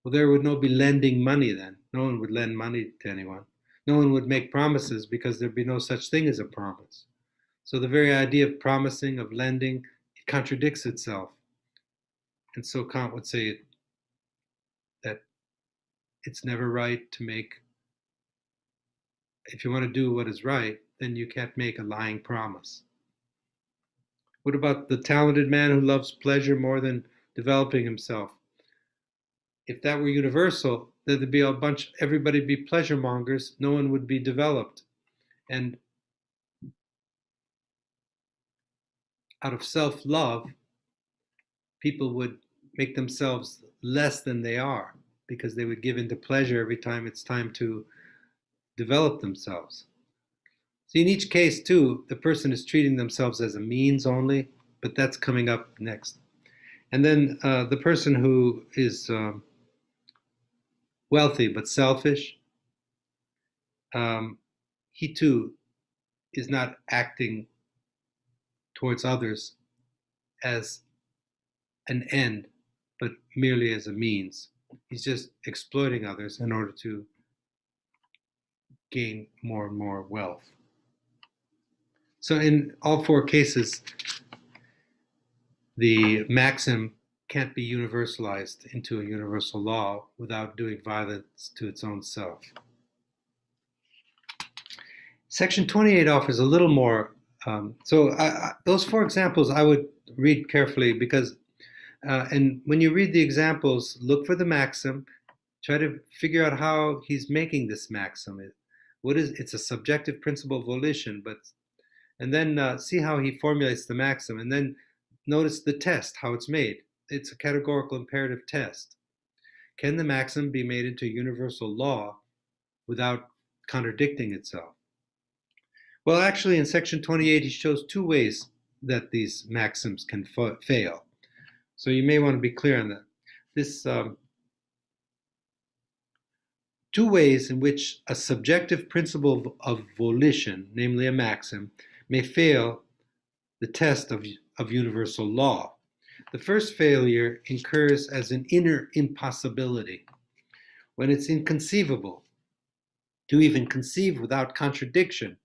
Speaker 1: Well, there would no be lending money then. No one would lend money to anyone. No one would make promises because there'd be no such thing as a promise. So the very idea of promising, of lending, it contradicts itself. And so Kant would say that it's never right to make, if you want to do what is right, then you can't make a lying promise. What about the talented man who loves pleasure more than developing himself? If that were universal, then there'd be everybody would be pleasure mongers, no one would be developed. And out of self-love, people would make themselves less than they are because they would give into pleasure every time it's time to develop themselves. So in each case, too, the person is treating themselves as a means only, but that's coming up next. And then the person who is wealthy but selfish, he too is not acting towards others as an end, but merely as a means. He's just exploiting others in order to gain more and more wealth. So in all four cases, the maxim can't be universalized into a universal law without doing violence to its own self. Section 28 offers a little more Those four examples I would read carefully because, and when you read the examples, look for the maxim. Try to figure out how he's making this maxim. It's a subjective principle of volition, but and then see how he formulates the maxim, and then notice the test, how it's made. It's a categorical imperative test. Can the maxim be made into a universal law without contradicting itself? Well, actually, in section 28, he shows two ways that these maxims can fail. So you may want to be clear on that. This two ways in which a subjective principle of volition, namely a maxim, may fail the test of universal law. The first failure occurs as an inner impossibility, when it's inconceivable to even conceive without contradiction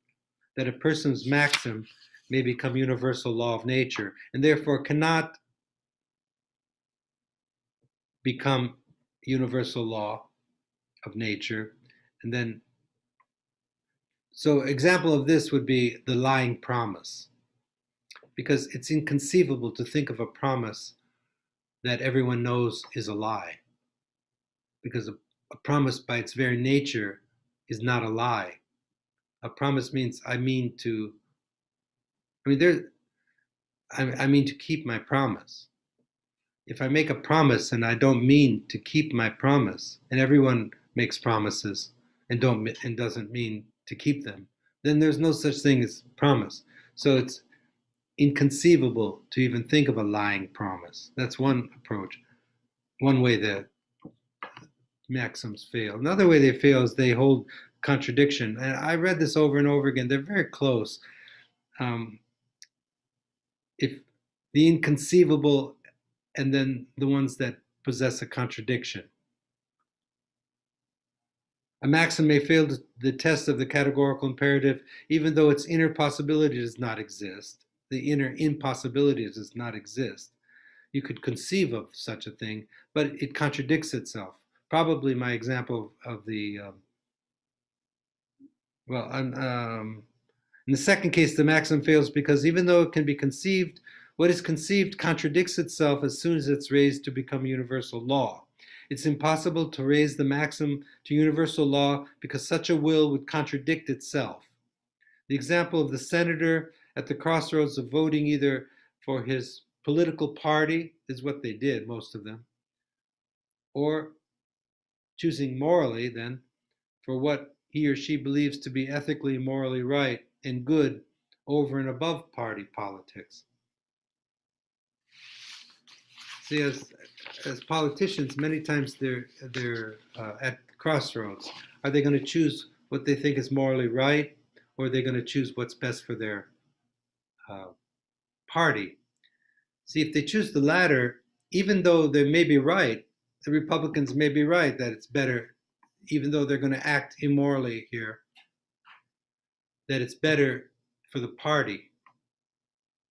Speaker 1: that a person's maxim may become universal law of nature, and therefore cannot become universal law of nature. And then, so example of this would be the lying promise, because it's inconceivable to think of a promise that everyone knows is a lie, because a promise by its very nature is not a lie. A promise means I mean to keep my promise. If I make a promise and I don't mean to keep my promise, and everyone makes promises and doesn't mean to keep them, then there's no such thing as promise. So it's inconceivable to even think of a lying promise. That's one approach, one way that maxims fail. Another way they fail is they hold contradiction. And I read this over and over again. They're very close. If the inconceivable and then the ones that possess a contradiction. A maxim may fail the test of the categorical imperative, even though its inner possibility does not exist. The inner impossibility does not exist. You could conceive of such a thing, but it contradicts itself. Probably my example of the, in the second case, the maxim fails because even though it can be conceived, what is conceived contradicts itself as soon as it's raised to become universal law. It's impossible to raise the maxim to universal law because such a will would contradict itself. The example of the senator at the crossroads of voting either for his political party, is what they did, most of them, or choosing morally then for what he or she believes to be ethically and morally right and good over and above party politics. See, as politicians, many times they're at crossroads. Are they going to choose what they think is morally right, or are they going to choose what's best for their party? See, if they choose the latter, even though they may be right, the Republicans may be right that it's better, even though they're going to act immorally here, that it's better for the party.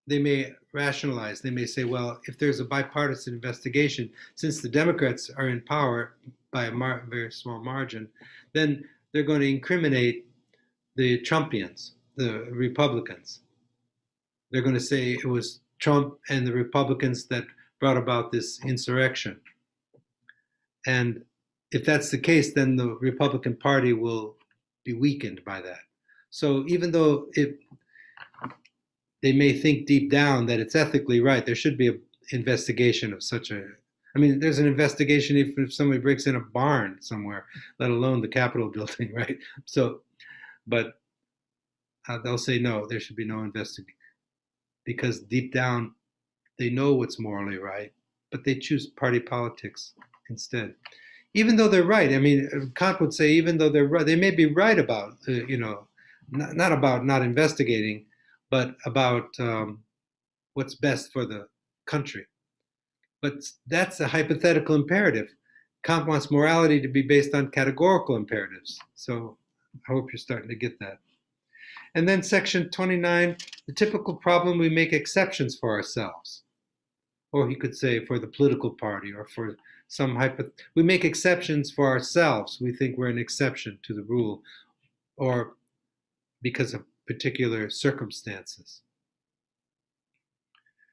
Speaker 1: They may rationalize, they may say, well, if there's a bipartisan investigation, since the Democrats are in power by a very small margin, then they're going to incriminate the Trumpians, the Republicans. They're going to say it was Trump and the Republicans that brought about this insurrection. And if that's the case, then the Republican Party will be weakened by that. So even though they may think deep down that it's ethically right, there should be an investigation of such a, there's an investigation if somebody breaks in a barn somewhere, let alone the Capitol building, right? So, but they'll say no, there should be no investigation, because deep down they know what's morally right, but they choose party politics instead. Even though they're right, Kant would say, even though they're right, they may be right about, not about not investigating, but about what's best for the country. But that's a hypothetical imperative. Kant wants morality to be based on categorical imperatives. So I hope you're starting to get that. And then section 29, the typical problem, we make exceptions for ourselves. Or he could say for the political party, or for we make exceptions for ourselves. We think we're an exception to the rule, or because of particular circumstances.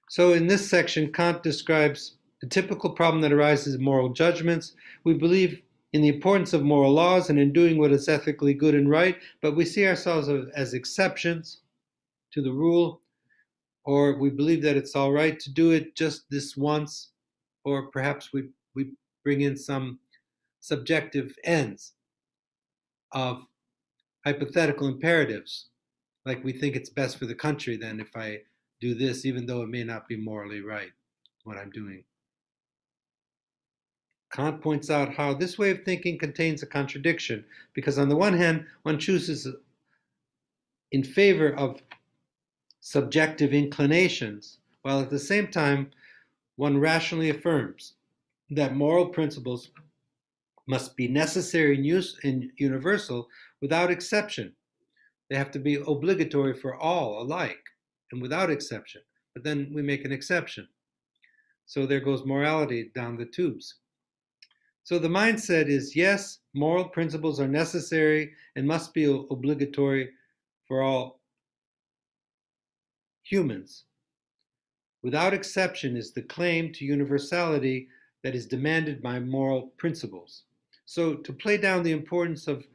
Speaker 1: So in this section, Kant describes the typical problem that arises in moral judgments. We believe in the importance of moral laws and in doing what is ethically good and right, but we see ourselves as exceptions to the rule, or we believe that it's all right to do it just this once, or perhaps we bring in some subjective ends of hypothetical imperatives, like we think it's best for the country then if I do this, even though it may not be morally right, what I'm doing. Kant points out how this way of thinking contains a contradiction, because on the one hand, one chooses in favor of subjective inclinations, while at the same time, one rationally affirms that moral principles must be necessary and universal without exception. They have to be obligatory for all alike and without exception. But then we make an exception. So there goes morality down the tubes. So the mindset is, yes, moral principles are necessary and must be obligatory for all humans. Without exception is the claim to universality that is demanded by moral principles. So to play down the importance of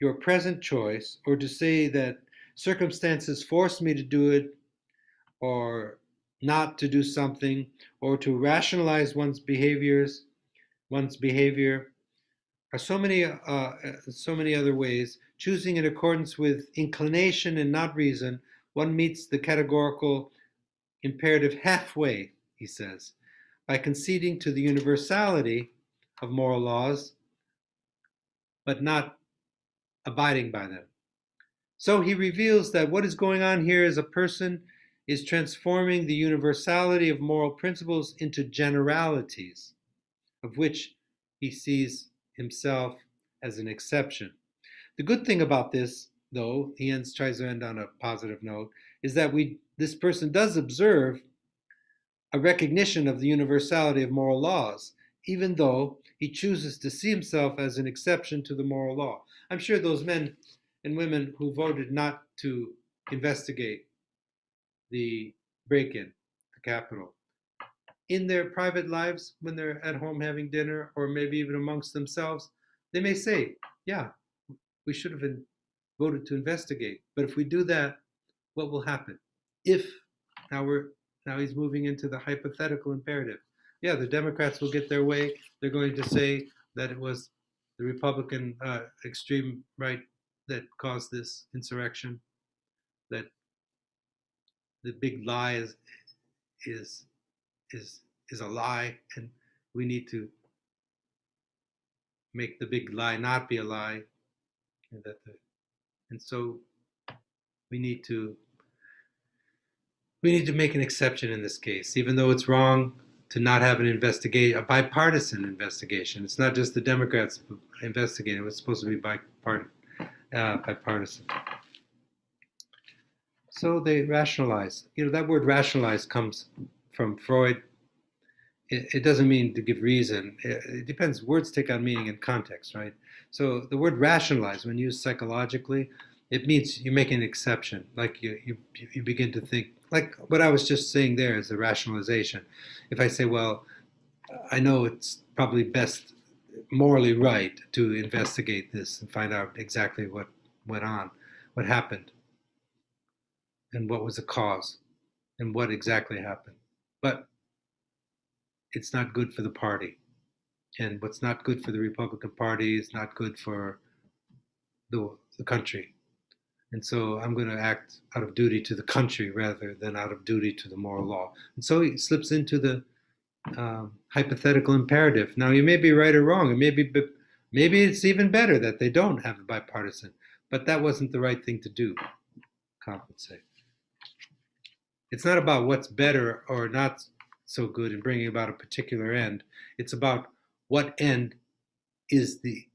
Speaker 1: your present choice, or to say that circumstances force me to do it or not to do something, or to rationalize one's behavior, are so many other ways. Choosing in accordance with inclination and not reason, one meets the categorical imperative halfway, he says, by conceding to the universality of moral laws, but not abiding by them. So he reveals that what is going on here is a person is transforming the universality of moral principles into generalities, of which he sees himself as an exception. The good thing about this, though, he tries to end on a positive note, is that this person does observe a recognition of the universality of moral laws, even though he chooses to see himself as an exception to the moral law. I'm sure those men and women who voted not to investigate the break-in, the Capitol, in their private lives, when they're at home having dinner, or maybe even amongst themselves, they may say, yeah, we should have been voted to investigate. But if we do that, what will happen? Now he's moving into the hypothetical imperative. Yeah, the Democrats will get their way. They're going to say that it was the Republican extreme right that caused this insurrection, that the big lie is a lie, and we need to make the big lie not be a lie, and so we need to make an exception in this case, even though it's wrong to not have an investigation, a bipartisan investigation. It's not just the Democrats investigating; it was supposed to be bipartisan. So they rationalize. That word rationalize comes from Freud. It doesn't mean to give reason. It depends. Words take on meaning in context, right? So the word rationalize, when used psychologically, it means you make an exception. Like you begin to think, like what I was just saying there is a rationalization. If I say, well, I know it's probably best, morally right, to investigate this and find out exactly what went on, what happened, and what was the cause, and what exactly happened. But it's not good for the party. And what's not good for the Republican Party is not good for the country. And so I'm going to act out of duty to the country rather than out of duty to the moral law. And so he slips into the hypothetical imperative. Now, you may be right or wrong. Maybe it's even better that they don't have a bipartisan. But that wasn't the right thing to do, Kant would say. It's not about what's better or not so good in bringing about a particular end. It's about what end is the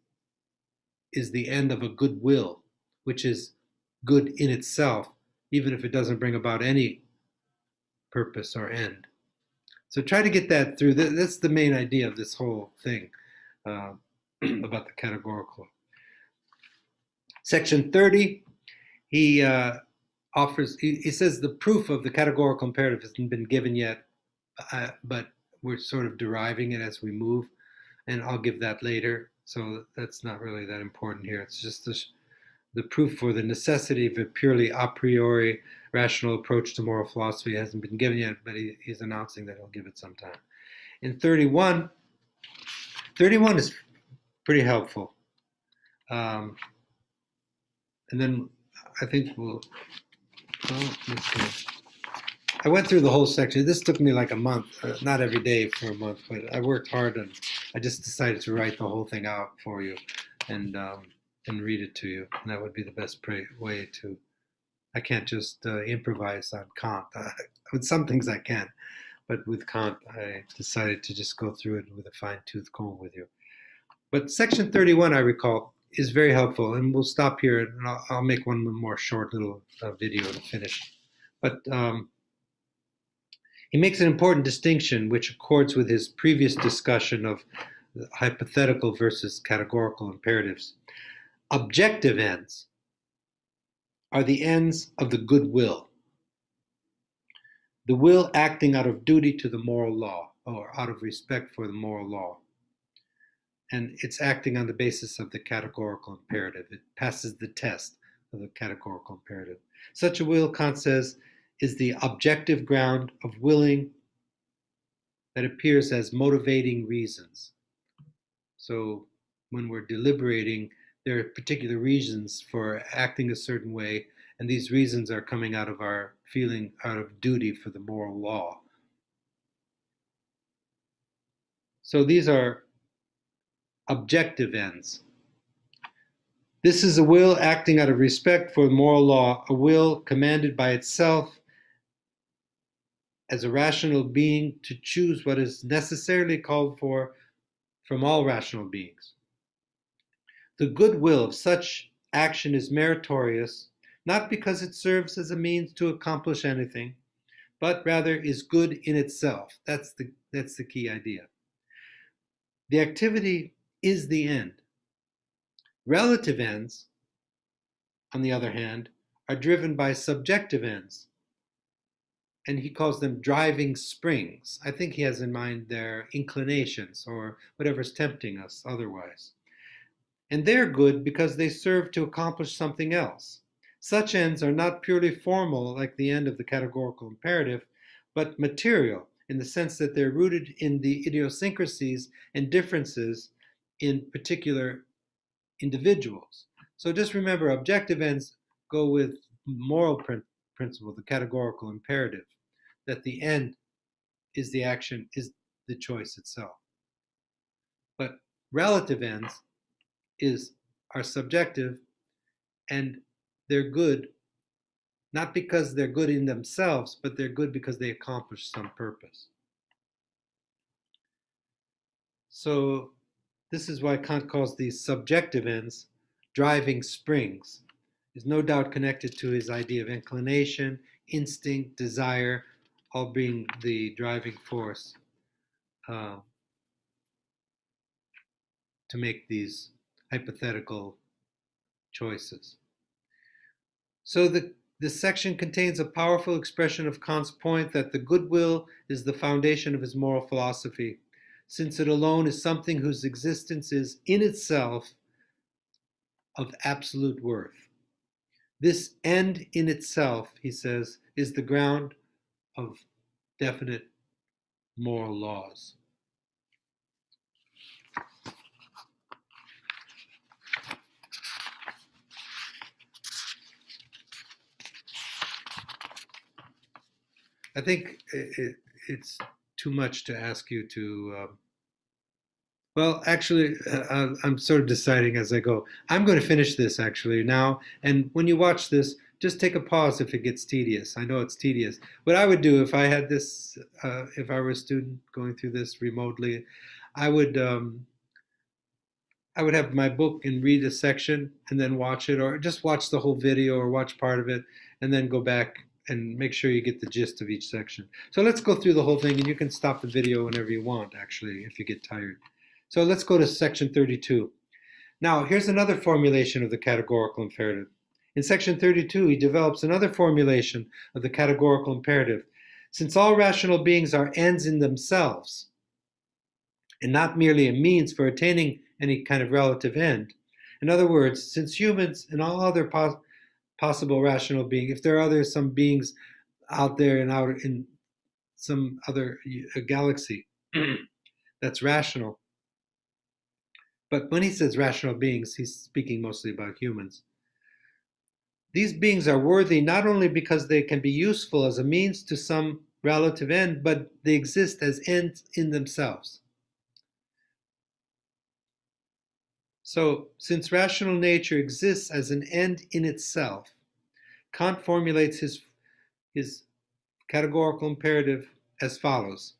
Speaker 1: end of a good will, which is good in itself, even if it doesn't bring about any purpose or end. So try to get that through. That's the main idea of this whole thing about the categorical. Section 30 he he says the proof of the categorical imperative hasn't been given yet, but we're sort of deriving it as we move, and I'll give that later. So that's not really that important here. It's just the proof for the necessity of a purely a priori rational approach to moral philosophy hasn't been given yet, but he's announcing that he'll give it sometime. In 31, 31 is pretty helpful. And then I think well, let's see. I went through the whole section. This took me like a month, not every day for a month, but I worked hard and I just decided to write the whole thing out for you and read it to you. And that would be the best way to. I can't just improvise on Kant. With some things I can, but with Kant, I decided to just go through it with a fine-tooth comb with you. But section 31, I recall, is very helpful, and we'll stop here, and I'll make one more short little video to finish. But he makes an important distinction which accords with his previous discussion of hypothetical versus categorical imperatives. Objective ends are the ends of the good will. The will acting out of duty to the moral law, or out of respect for the moral law. And it's acting on the basis of the categorical imperative. It passes the test of the categorical imperative. Such a will, Kant says, is the objective ground of willing that appears as motivating reasons. So when we're deliberating, there are particular reasons for acting a certain way, and these reasons are coming out of our feeling out of duty for the moral law. So these are objective ends. This is a will acting out of respect for the moral law, a will commanded by itself as a rational being to choose what is necessarily called for from all rational beings. The good will of such action is meritorious, not because it serves as a means to accomplish anything, but rather is good in itself. That's the key idea. The activity is the end. Relative ends, on the other hand, are driven by subjective ends, and he calls them driving springs. I think he has in mind their inclinations or whatever's tempting us otherwise. And they're good because they serve to accomplish something else. Such ends are not purely formal like the end of the categorical imperative, but material in the sense that they're rooted in the idiosyncrasies and differences in particular individuals. So just remember, objective ends go with moral principle, the categorical imperative, that the end is the action, is the choice itself. But relative ends are subjective, and they're good not because they're good in themselves, but they're good because they accomplish some purpose. So this is why Kant calls these subjective ends driving springs. Is no doubt connected to his idea of inclination, instinct, desire, all being the driving force to make these hypothetical choices. So this section contains a powerful expression of Kant's point that the good will is the foundation of his moral philosophy, since it alone is something whose existence is in itself of absolute worth. This end in itself, he says, is the ground of definite moral laws. I think it's too much to ask you to. Well, actually, I'm sort of deciding as I go. I'm going to finish this actually now, and when you watch this, just take a pause if it gets tedious. I know it's tedious. What I would do if I had this, if I were a student going through this remotely, I would have my book and read a section and then watch it, or just watch the whole video or watch part of it, and then go back and make sure you get the gist of each section. So let's go through the whole thing, and you can stop the video whenever you want, actually, if you get tired. So let's go to section 32. Now, here's another formulation of the categorical imperative. In section 32, he develops another formulation of the categorical imperative. Since all rational beings are ends in themselves, and not merely a means for attaining any kind of relative end. In other words, since humans and all other possible rational beings, if there are some beings out there in some other galaxy that's rational, but when he says rational beings, he's speaking mostly about humans. These beings are worthy not only because they can be useful as a means to some relative end, but they exist as ends in themselves. So, since rational nature exists as an end in itself, Kant formulates his categorical imperative as follows: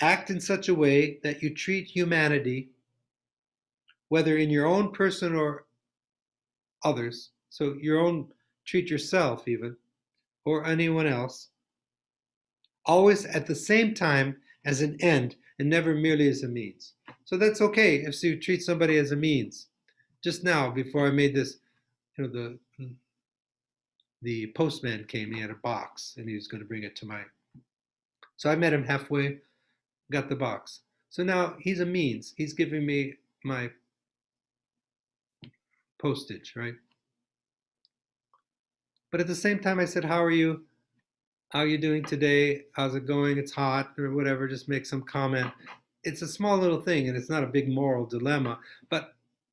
Speaker 1: act in such a way that you treat humanity, whether in your own person or others, so treat yourself even, or anyone else, always at the same time as an end and never merely as a means. So that's okay if you treat somebody as a means. Just now, before I made this, the postman came, he had a box, and he was going to bring it to my... So I met him halfway, got the box. So now he's a means. He's giving me my postage, right? But at the same time, I said, how are you? How are you doing today? How's it going? It's hot, or whatever. Just make some comment. It's a small little thing, and it's not a big moral dilemma.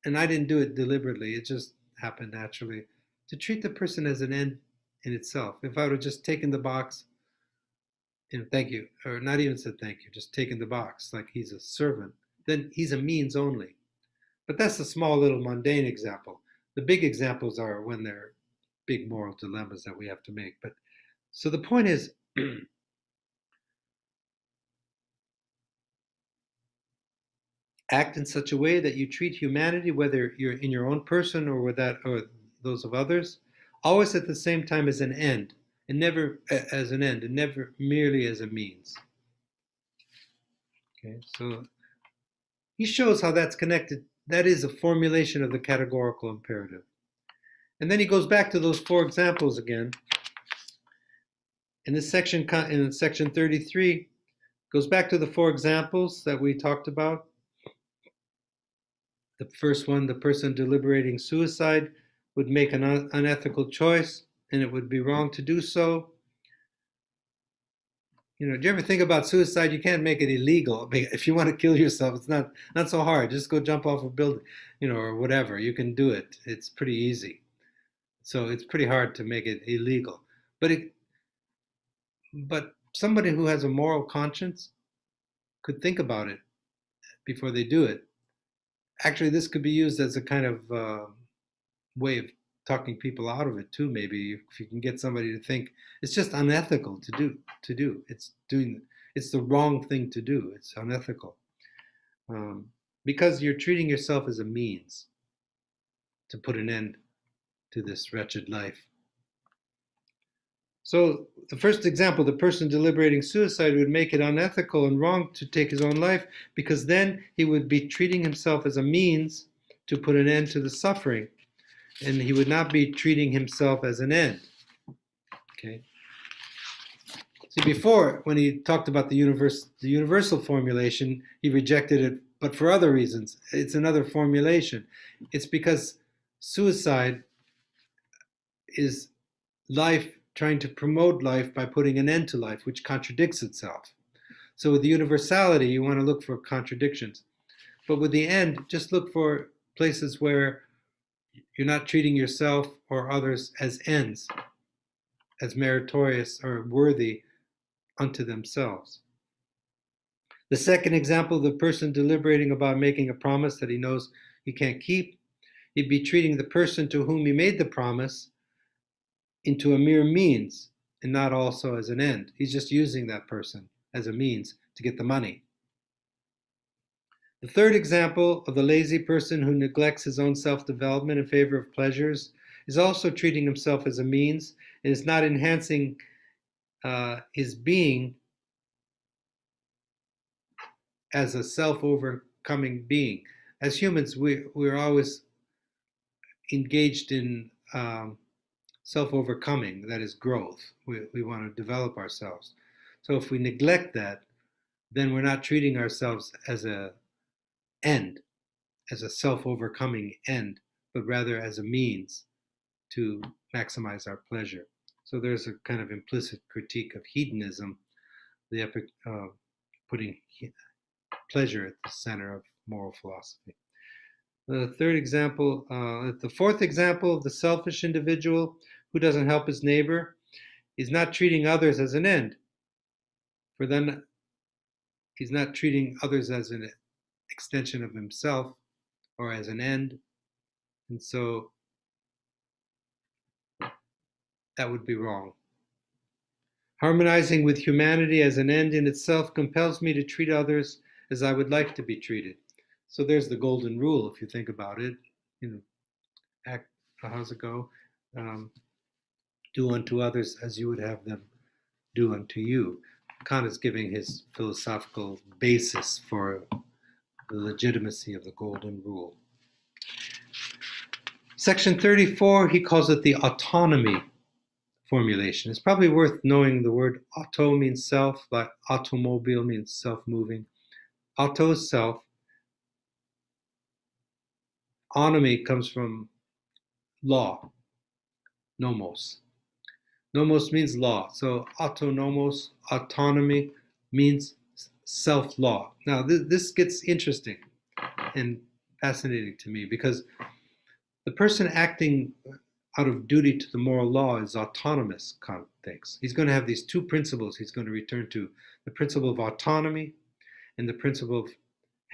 Speaker 1: And I didn't do it deliberately. It just happened naturally. To treat the person as an end in itself. If I would have just taken the box, thank you, or not even said thank you, just taken the box like he's a servant, then he's a means only. But that's a small little mundane example. The big examples are when they're big moral dilemmas that we have to make. But so the point is, act in such a way that you treat humanity, whether you're in your own person or those of others, always at the same time as an end, and never as an end, and never merely as a means. Okay, so he shows how that's connected. That is a formulation of the categorical imperative. And then he goes back to those 4 examples again. In section 33, goes back to the 4 examples that we talked about. The first one, the person deliberating suicide would make an unethical choice, and it would be wrong to do so. Do you ever think about suicide? You can't make it illegal. If you want to kill yourself, it's not so hard. Just go jump off a building, or whatever. You can do it. It's pretty easy. So it's pretty hard to make it illegal. But somebody who has a moral conscience could think about it before they do it. Actually, this could be used as a kind of way of talking people out of it too. Maybe if you can get somebody to think it's just unethical to do. It's the wrong thing to do. It's unethical because you're treating yourself as a means to put an end to this wretched life. So the first example, the person deliberating suicide would make it unethical and wrong to take his own life, because then he would be treating himself as a means to put an end to the suffering, and he would not be treating himself as an end. Okay. See, before, when he talked about the universal formulation, he rejected it, but for other reasons. It's another formulation. It's because suicide is life trying to promote life by putting an end to life, which contradicts itself. So with the universality, you want to look for contradictions. But with the end, just look for places where you're not treating yourself or others as ends, as meritorious or worthy unto themselves. The second example, the person deliberating about making a promise that he knows he can't keep, he'd be treating the person to whom he made the promise into a mere means and not also as an end. He's just using that person as a means to get the money. The third example of the lazy person who neglects his own self-development in favor of pleasures is also treating himself as a means and is not enhancing his being as a self-overcoming being. As humans, we're always engaged in self-overcoming, that is growth. We want to develop ourselves. So if we neglect that, then we're not treating ourselves as a end, as a self-overcoming end, but rather as a means to maximize our pleasure. So there's a kind of implicit critique of hedonism, the epic putting pleasure at the center of moral philosophy. The fourth example of the selfish individual who doesn't help his neighbor is not treating others as an end. For then, he's not treating others as an extension of himself or as an end. And so that would be wrong. Harmonizing with humanity as an end in itself compels me to treat others as I would like to be treated. So there's the golden rule, if you think about it. How's it go? Do unto others as you would have them do unto you. Kant is giving his philosophical basis for the legitimacy of the golden rule. Section 34, he calls it the autonomy formulation. It's probably worth knowing the word auto means self, like automobile means self-moving. Auto is self. Onomy comes from law, nomos. Nomos means law. So autonomos, autonomy, means self-law. Now, this gets interesting and fascinating to me because the person acting out of duty to the moral law is autonomous, Kant thinks. He's going to have these two principles he's going to return to, the principle of autonomy and the principle of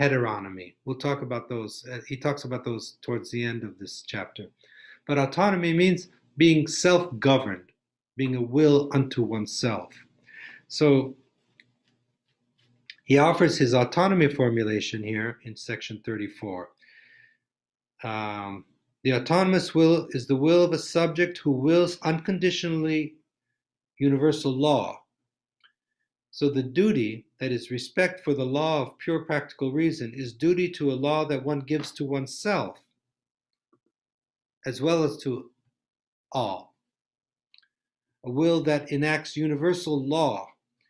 Speaker 1: heteronomy. We'll talk about those. He talks about those towards the end of this chapter. But autonomy means being self-governed, being a will unto oneself. So he offers his autonomy formulation here in section 34. The autonomous will is the will of a subject who wills unconditionally universal law. So the duty, that is respect for the law of pure practical reason, is duty to a law that one gives to oneself, as well as to all. A will that enacts universal law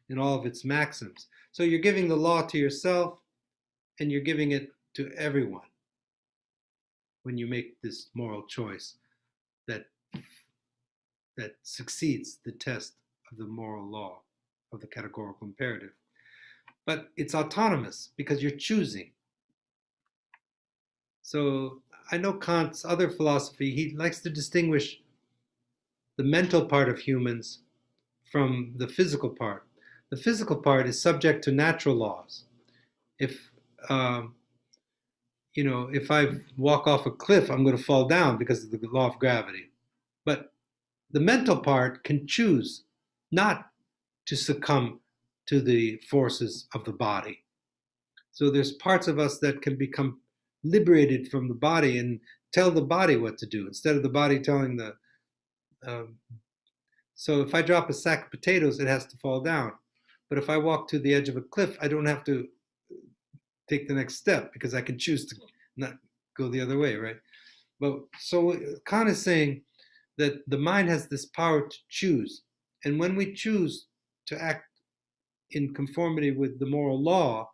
Speaker 1: in all of its maxims. So you're giving the law to yourself, and you're giving it to everyone when you make this moral choice that succeeds the test of the moral law of the categorical imperative. But it's autonomous because you're choosing. So I know Kant's other philosophy, he likes to distinguish the mental part of humans from the physical part. The physical part is subject to natural laws. If if I walk off a cliff, I'm going to fall down because of the law of gravity. But the mental part can choose not to succumb to the forces of the body. So there's parts of us that can become liberated from the body and tell the body what to do instead of the body telling the... So if I drop a sack of potatoes, it has to fall down. But if I walk to the edge of a cliff, I don't have to take the next step because I can choose to not go the other way, right? But so Kant is saying that the mind has this power to choose. And when we choose to act in conformity with the moral law,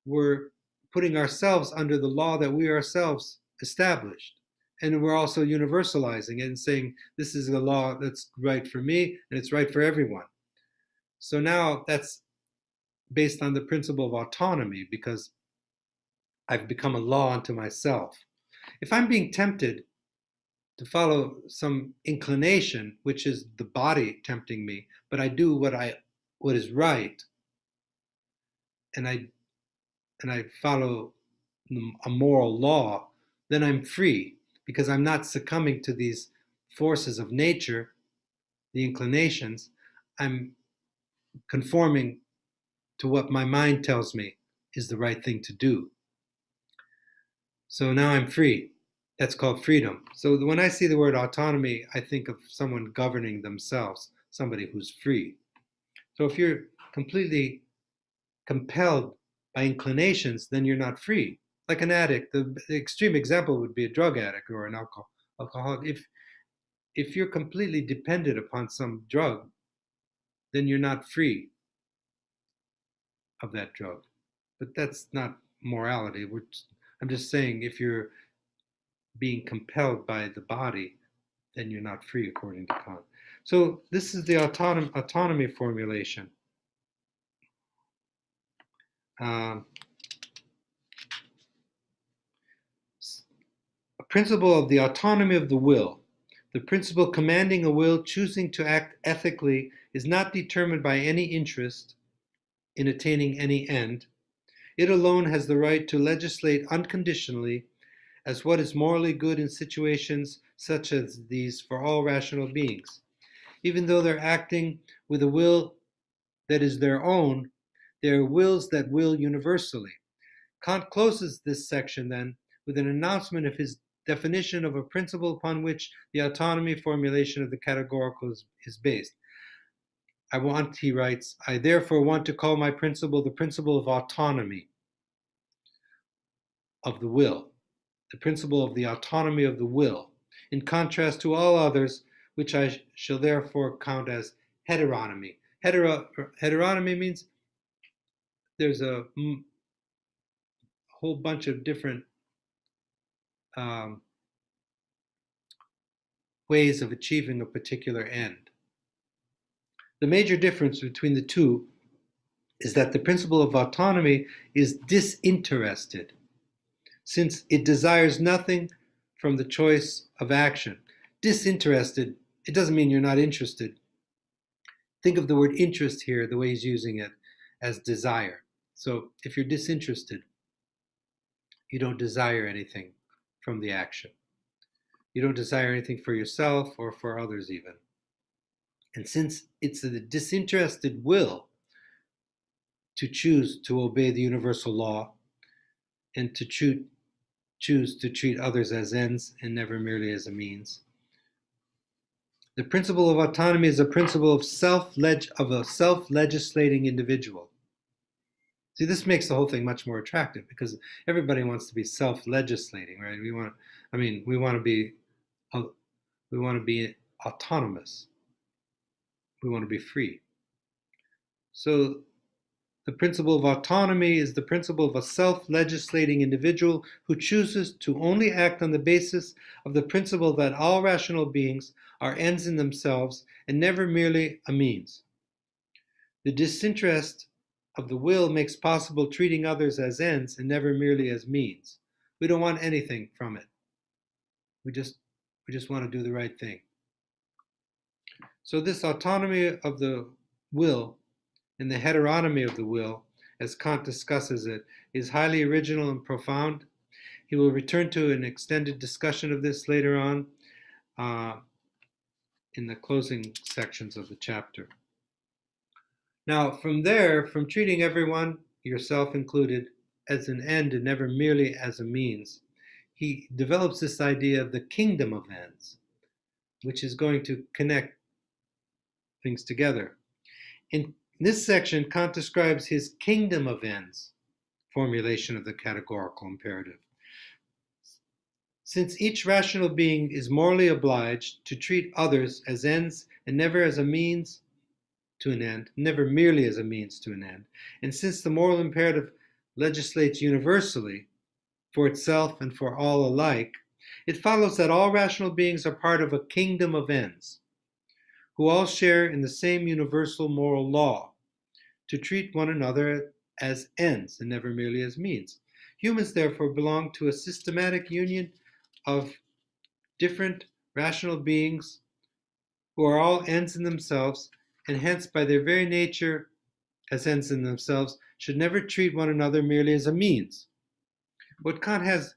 Speaker 1: we're putting ourselves under the law that we ourselves established. And we're also universalizing it and saying, this is a law that's right for me and it's right for everyone. So now that's based on the principle of autonomy because I've become a law unto myself. If I'm being tempted to follow some inclination, which is the body tempting me, but I do what is right, and I follow a moral law, then I'm free because I'm not succumbing to these forces of nature, the inclinations. I'm conforming to what my mind tells me is the right thing to do. So now I'm free. That's called freedom. So when I see the word autonomy, I think of someone governing themselves, somebody who's free. So if you're completely compelled by inclinations, then you're not free. Like an addict, the extreme example would be a drug addict or an alcoholic. if you're completely dependent upon some drug, then you're not free of that drug. But that's not morality. I'm just saying if you're being compelled by the body, then you're not free according to Kant. So this is the autonomy formulation. A principle of the autonomy of the will. The principle commanding a will choosing to act ethically is not determined by any interest in attaining any end. It alone has the right to legislate unconditionally as what is morally good in situations such as these for all rational beings. Even though they're acting with a will that is their own, they are wills that will universally. Kant closes this section then with an announcement of his definition of a principle upon which the autonomy formulation of the categorical is based. He writes, I therefore want to call my principle the principle of autonomy of the will, the principle of the autonomy of the will, in contrast to all others, which I shall therefore count as heteronomy. Heteronomy means there's a whole bunch of different ways of achieving a particular end. The major difference between the two is that the principle of autonomy is disinterested, since it desires nothing from the choice of action. Disinterested, it doesn't mean you're not interested. Think of the word interest here, the way he's using it, as desire. So if you're disinterested, you don't desire anything from the action. You don't desire anything for yourself or for others even. And since it's the disinterested will to choose to obey the universal law and to choose to treat others as ends and never merely as a means, the principle of autonomy is a principle of a self-legislating individual. See, this makes the whole thing much more attractive because everybody wants to be self-legislating, right? We want to be autonomous. We want to be free. So the principle of autonomy is the principle of a self-legislating individual who chooses to only act on the basis of the principle that all rational beings are ends in themselves and never merely a means. The disinterest of the will makes possible treating others as ends and never merely as means. We don't want anything from it. We just want to do the right thing. So this autonomy of the will and the heteronomy of the will, as Kant discusses it, is highly original and profound. He will return to an extended discussion of this later on in the closing sections of the chapter. Now, from treating everyone, yourself included, as an end and never merely as a means, he develops this idea of the kingdom of ends, which is going to connect things together. In this section, Kant describes his kingdom of ends formulation of the categorical imperative. Since each rational being is morally obliged to treat others as ends and never as a means to an end, never merely as a means to an end, and since the moral imperative legislates universally for itself and for all alike, it follows that all rational beings are part of a kingdom of ends, who all share in the same universal moral law, to treat one another as ends and never merely as means. Humans, therefore, belong to a systematic union of different rational beings who are all ends in themselves, and hence, by their very nature as ends in themselves, should never treat one another merely as a means. What Kant has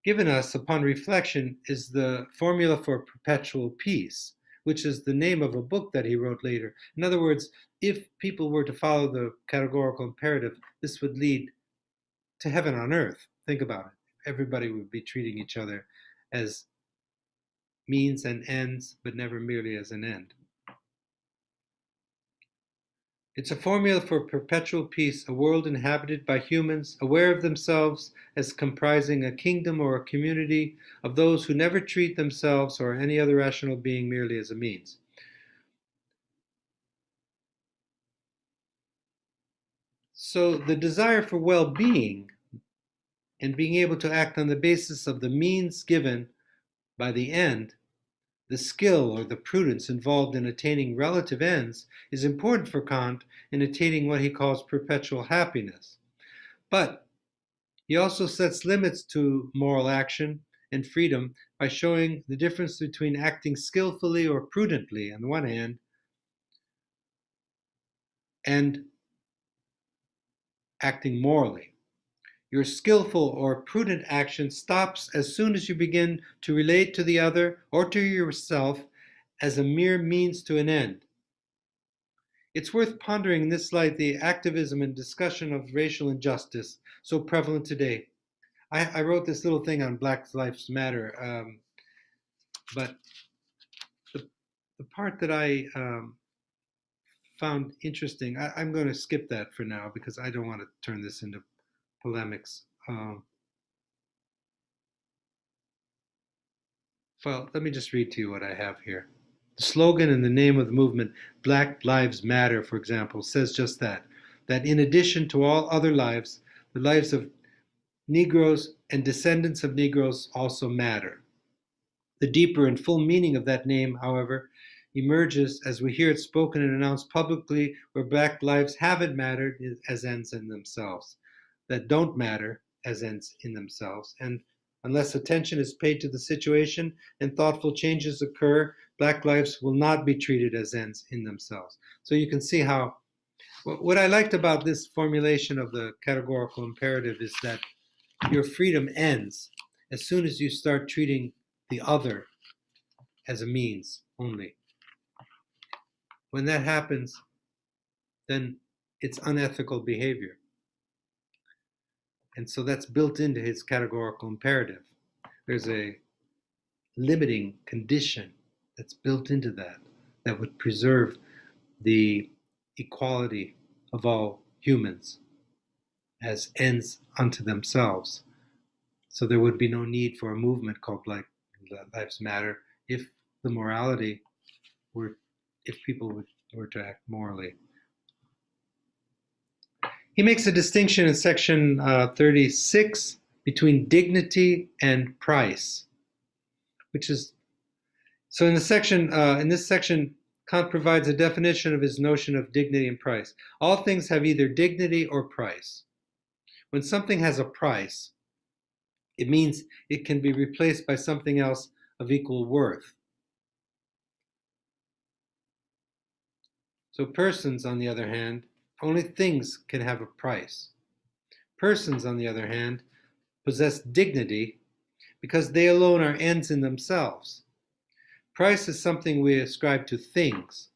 Speaker 1: given us upon reflection is the formula for perpetual peace, which is the name of a book that he wrote later. In other words, if people were to follow the categorical imperative, this would lead to heaven on earth. Think about it. Everybody would be treating each other as means and ends, but never merely as an end. It's a formula for perpetual peace, a world inhabited by humans, aware of themselves as comprising a kingdom or a community of those who never treat themselves or any other rational being merely as a means. So the desire for well-being and being able to act on the basis of the means given by the end, the skill or the prudence involved in attaining relative ends, is important for Kant in attaining what he calls perpetual happiness. But he also sets limits to moral action and freedom by showing the difference between acting skillfully or prudently on the one hand and acting morally. Your skillful or prudent action stops as soon as you begin to relate to the other or to yourself as a mere means to an end. It's worth pondering in this light the activism and discussion of racial injustice so prevalent today. I wrote this little thing on Black Lives Matter, but the, the part that I found interesting, I'm going to skip that for now because I don't want to turn this into polemics. Well, let me just read to you what I have here. The slogan in the name of the movement, Black Lives Matter, for example, says just that in addition to all other lives, the lives of Negroes and descendants of Negroes also matter. The deeper and full meaning of that name, however, emerges as we hear it spoken and announced publicly where Black lives haven't mattered as ends in themselves, that don't matter as ends in themselves. And unless attention is paid to the situation and thoughtful changes occur, Black lives will not be treated as ends in themselves. So you can see how, what I liked about this formulation of the categorical imperative is that your freedom ends as soon as you start treating the other as a means only. When that happens, then it's unethical behavior. And so that's built into his categorical imperative. There's a limiting condition that's built into that would preserve the equality of all humans as ends unto themselves. So there would be no need for a movement called Black Lives Matter if the morality were, if people were to act morally. He makes a distinction in section 36 between dignity and price, which is, so in this section, Kant provides a definition of his notion of dignity and price. All things have either dignity or price. When something has a price, it means it can be replaced by something else of equal worth. So persons, on the other hand, only things can have a price. Persons, on the other hand, possess dignity because they alone are ends in themselves. Price is something we ascribe to things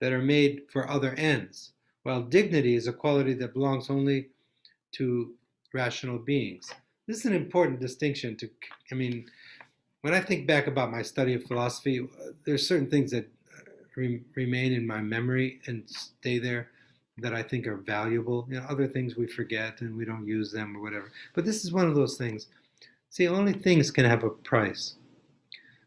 Speaker 1: that are made for other ends, while dignity is a quality that belongs only to rational beings. This is an important distinction when I think back about my study of philosophy, there's certain things that remain in my memory and stay there that I think are valuable. Other things we forget and we don't use them or whatever. But this is one of those things. See, only things can have a price.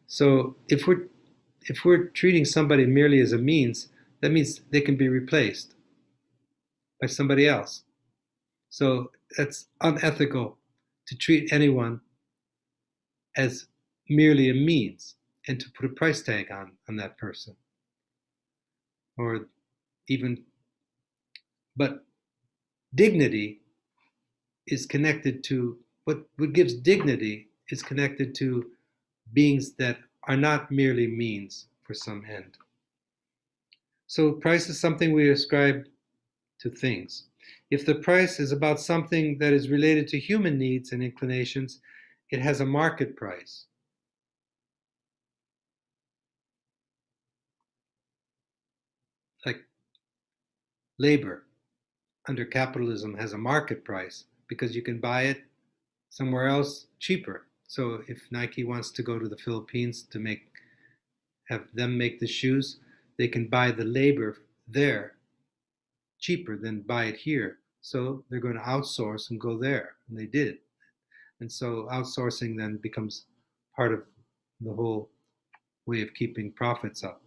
Speaker 1: So if we're treating somebody merely as a means, that means they can be replaced by somebody else. So that's unethical to treat anyone as merely a means and to put a price tag on that person. But dignity is connected to, what gives dignity is connected to beings that are not merely means for some end. So price is something we ascribe to things. If the price is about something that is related to human needs and inclinations, it has a market price. Like labor under capitalism has a market price because you can buy it somewhere else cheaper. So if Nike wants to go to the Philippines to have them make the shoes, they can buy the labor there cheaper than buy it here. So they're going to outsource and go there. And they did. And so outsourcing then becomes part of the whole way of keeping profits up.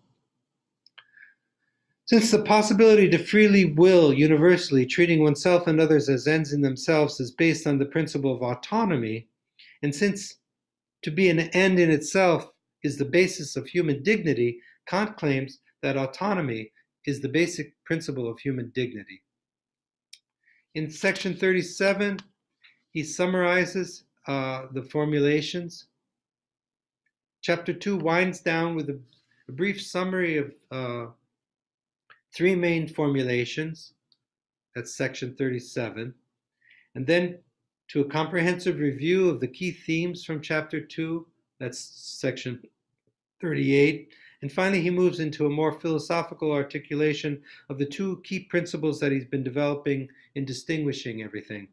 Speaker 1: Since the possibility to freely will universally, treating oneself and others as ends in themselves is based on the principle of autonomy, and since to be an end in itself is the basis of human dignity, Kant claims that autonomy is the basic principle of human dignity. In section 37, he summarizes the formulations. Chapter 2 winds down with a brief summary of three main formulations. That's section 37. And then to a comprehensive review of the key themes from chapter 2. That's section 38. And finally, he moves into a more philosophical articulation of the two key principles that he's been developing in distinguishing everything.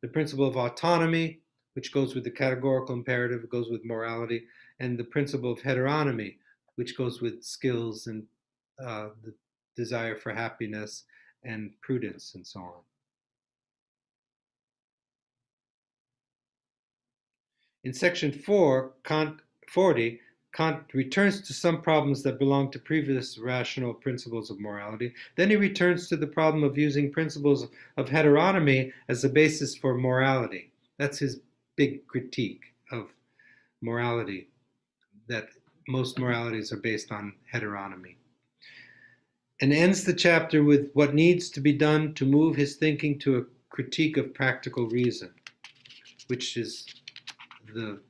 Speaker 1: The principle of autonomy, which goes with the categorical imperative, goes with morality, and the principle of heteronomy, which goes with skills and the desire for happiness and prudence and so on. In section 40, Kant returns to some problems that belong to previous rational principles of morality. Then he returns to the problem of using principles of heteronomy as the basis for morality. That's his big critique of morality, that most moralities are based on heteronomy. And ends the chapter with what needs to be done to move his thinking to a critique of practical reason, which is the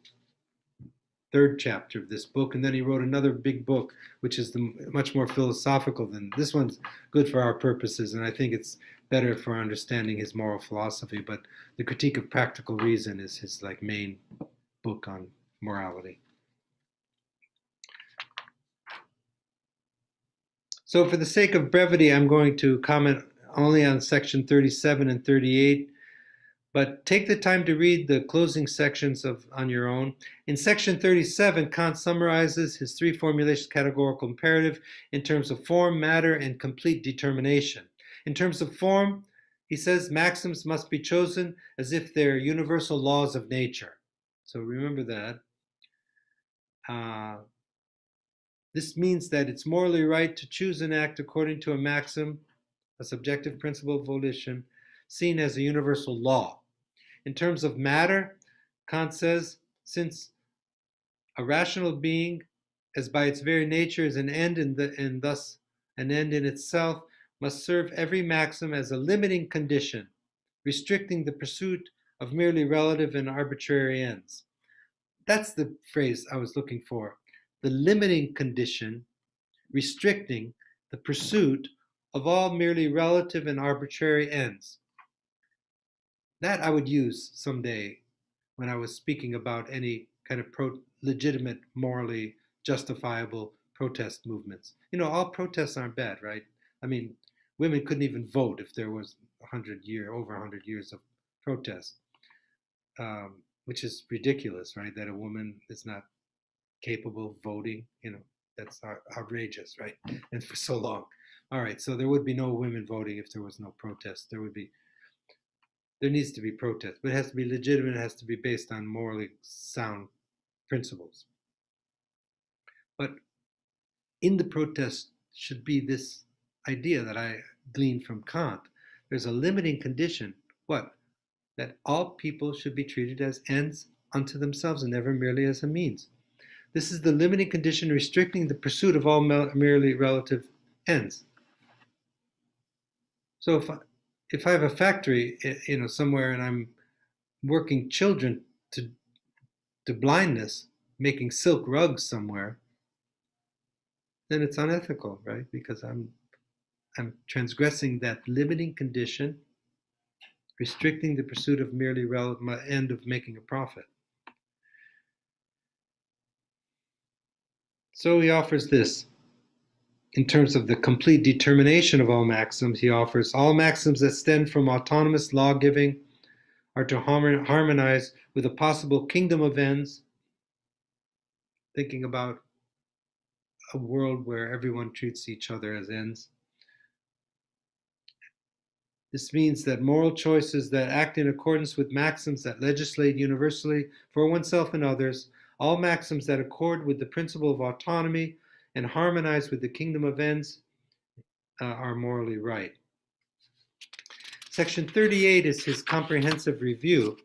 Speaker 1: third chapter of this book. And then he wrote another big book, which is much more philosophical than this one's good for our purposes, and I think it's better for understanding his moral philosophy. But the Critique of Practical Reason is his main book on morality. So for the sake of brevity, I'm going to comment only on section 37 and 38, but take the time to read the closing sections on your own. In section 37, Kant summarizes his three formulations categorical imperative in terms of form, matter, and complete determination. In terms of form, he says maxims must be chosen as if they're universal laws of nature. So remember that. This means that it's morally right to choose an act according to a maxim, a subjective principle of volition, seen as a universal law. In terms of matter, Kant says, since a rational being, as by its very nature is an end and thus an end in itself, must serve every maxim as a limiting condition, restricting the pursuit of merely relative and arbitrary ends. That's the phrase I was looking for. The limiting condition, restricting the pursuit of all merely relative and arbitrary ends. That I would use someday when I was speaking about any kind of legitimate, morally justifiable protest movements. All protests aren't bad, right? I mean, women couldn't even vote if there was over 100 years of protest, which is ridiculous, right? That a woman is not capable of voting, that's outrageous, right? And for so long. All right, so there would be no women voting if there was no protest. There needs to be protest, but it has to be legitimate. It has to be based on morally sound principles. But in the protest should be this idea that I gleaned from Kant. There's a limiting condition. What? That all people should be treated as ends unto themselves and never merely as a means. This is the limiting condition restricting the pursuit of all merely relative ends. So if I have a factory, somewhere, and I'm working children to blindness, making silk rugs somewhere, then it's unethical, right? Because I'm transgressing that limiting condition, restricting the pursuit of merely relevant end of making a profit. So he offers this. In terms of the complete determination of all maxims, he offers all maxims that stem from autonomous law-giving are to harmonize with a possible kingdom of ends, thinking about a world where everyone treats each other as ends. This means that moral choices that act in accordance with maxims that legislate universally for oneself and others, all maxims that accord with the principle of autonomy and harmonize with the kingdom of ends, are morally right. Section 38 is his comprehensive review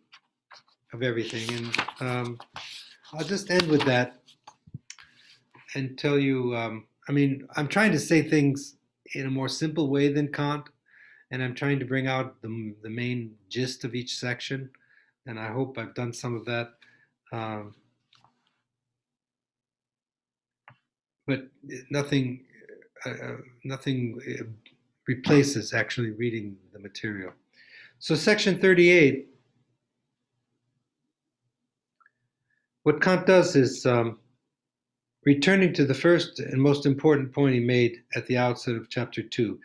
Speaker 1: of everything, and I'll just end with that and tell you, I'm trying to say things in a more simple way than Kant, and I'm trying to bring out the main gist of each section, and I hope I've done some of that. But nothing replaces actually reading the material. So section 38, what Kant does is returning to the first and most important point he made at the outset of chapter 2.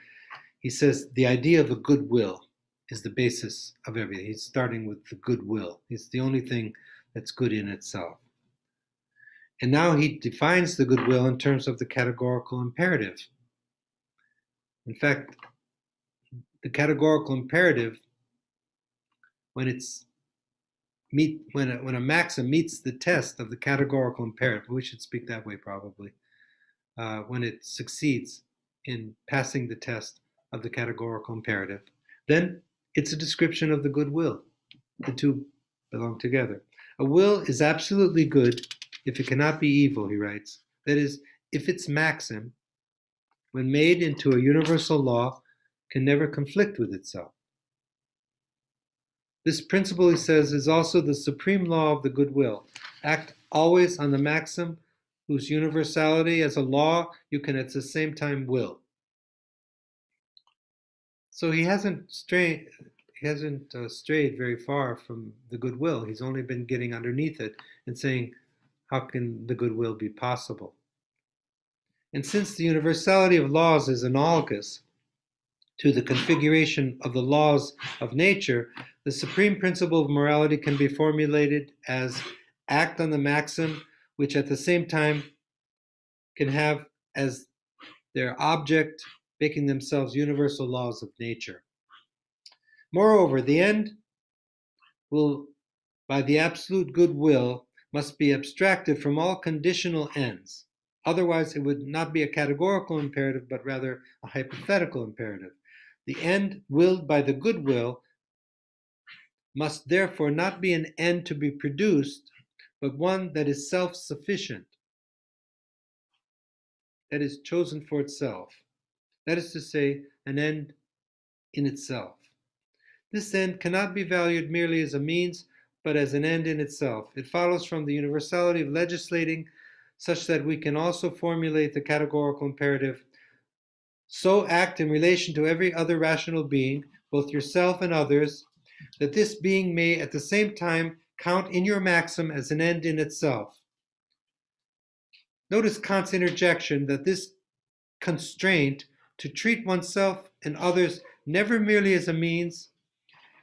Speaker 1: He says the idea of a good will is the basis of everything. He's starting with the good will. It's the only thing that's good in itself. And now he defines the good will in terms of the categorical imperative. In fact, the categorical imperative, when a maxim meets the test of the categorical imperative, we should speak that way probably, when it succeeds in passing the test of the categorical imperative, then it's a description of the good will. The two belong together. A will is absolutely good if it cannot be evil, he writes. That is, if its maxim, when made into a universal law, can never conflict with itself. This principle, he says, is also the supreme law of the good will. Act always on the maxim whose universality as a law you can at the same time will. So he hasn't strayed very far from the goodwill. He's only been getting underneath it and saying, how can the goodwill be possible? And since the universality of laws is analogous to the configuration of the laws of nature, the supreme principle of morality can be formulated as act on the maxim, which at the same time can have as their object, making themselves universal laws of nature. Moreover, the end will, by the absolute goodwill, must be abstracted from all conditional ends. Otherwise, it would not be a categorical imperative, but rather a hypothetical imperative. The end willed by the goodwill must therefore not be an end to be produced, but one that is self-sufficient, that is chosen for itself. That is to say, an end in itself. This end cannot be valued merely as a means, but as an end in itself. It follows from the universality of legislating such that we can also formulate the categorical imperative. So act in relation to every other rational being, both yourself and others, that this being may at the same time count in your maxim as an end in itself. Notice Kant's interjection that this constraint to treat oneself and others never merely as a means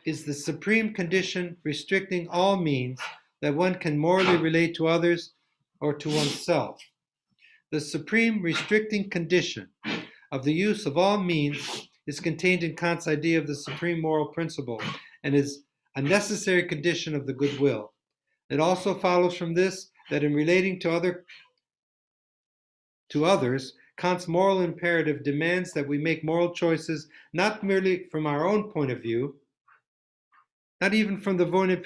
Speaker 1: is the supreme condition restricting all means that one can morally relate to others or to oneself. The supreme restricting condition of the use of all means is contained in Kant's idea of the supreme moral principle and is a necessary condition of the good will. It also follows from this that in relating to others, Kant's moral imperative demands that we make moral choices not merely from our own point of view, not even from the point of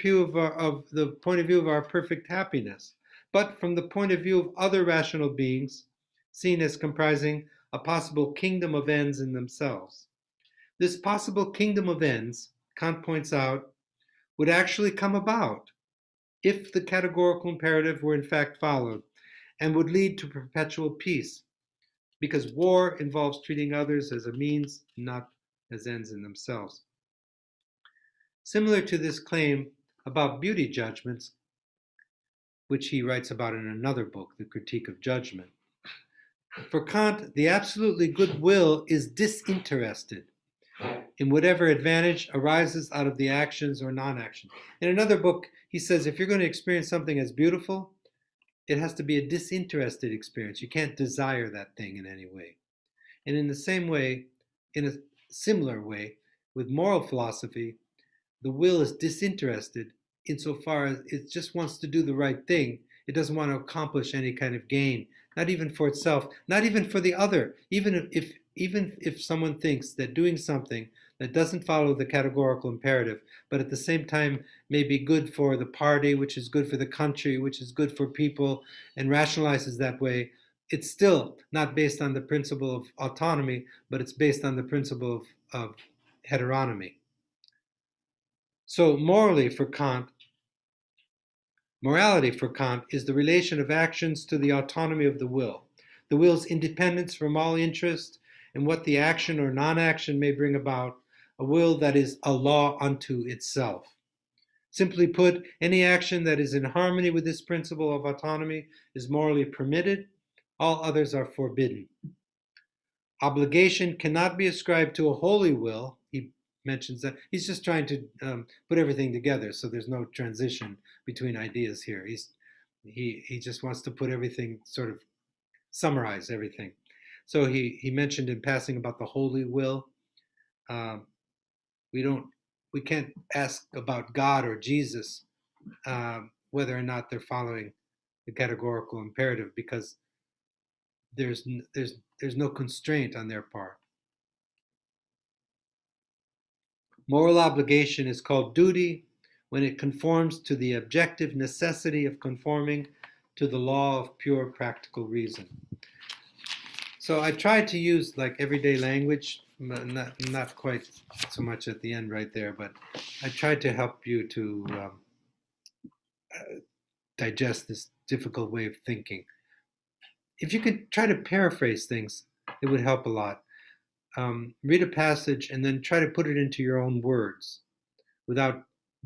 Speaker 1: view of our perfect happiness, but from the point of view of other rational beings, seen as comprising a possible kingdom of ends in themselves. This possible kingdom of ends, Kant points out, would actually come about if the categorical imperative were in fact followed, and would lead to perpetual peace, because war involves treating others as a means, not as ends in themselves. Similar to this claim about beauty judgments, which he writes about in another book, The Critique of Judgment. For Kant, the absolutely good will is disinterested in whatever advantage arises out of the actions or non-actions. In another book, he says if you're going to experience something as beautiful, it has to be a disinterested experience. You can't desire that thing in any way. And in the same way, in a similar way, With moral philosophy, the will is disinterested insofar as it just wants to do the right thing. It doesn't want to accomplish any kind of gain, not even for itself, not even for the other. Even if someone thinks that doing something that doesn't follow the categorical imperative, but at the same time may be good for the party, which is good for the country, which is good for people, and rationalizes that way, it's still not based on the principle of autonomy, but it's based on the principle of heteronomy. So morality for Kant is the relation of actions to the autonomy of the will's independence from all interest in what the action or non-action may bring about, a will that is a law unto itself. Simply put, any action that is in harmony with this principle of autonomy is morally permitted, all others are forbidden. Obligation cannot be ascribed to a holy will. He mentions that he's just trying to put everything together, so there's no transition between ideas here. He just wants to put everything, sort of summarize everything. So he mentioned in passing about the holy will. We can't ask about God or Jesus whether or not they're following the categorical imperative, because there's no constraint on their part. Moral obligation is called duty when it conforms to the objective necessity of conforming to the law of pure practical reason. So I tried to use like everyday language, not quite so much at the end right there, but I tried to help you to digest this difficult way of thinking. If you could try to paraphrase things, it would help a lot. Read a passage and then try to put it into your own words without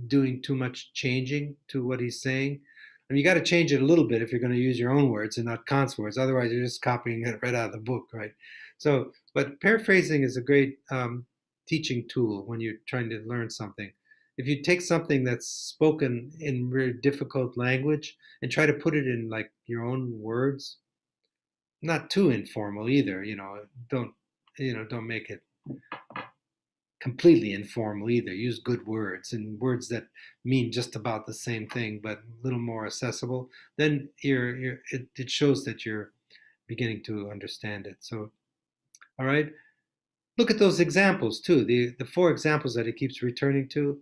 Speaker 1: doing too much changing to what he's saying. I mean, you got to change it a little bit if you're going to use your own words and not Kant's words. Otherwise, you're just copying it right out of the book, right? So, but paraphrasing is a great teaching tool when you're trying to learn something. If you take something that's spoken in very difficult language and try to put it in like your own words, not too informal either, don't make it completely informal either. Use good words and words that mean just about the same thing, but a little more accessible. Then it shows that you're beginning to understand it. So, all right, look at those examples too. The four examples that he keeps returning to.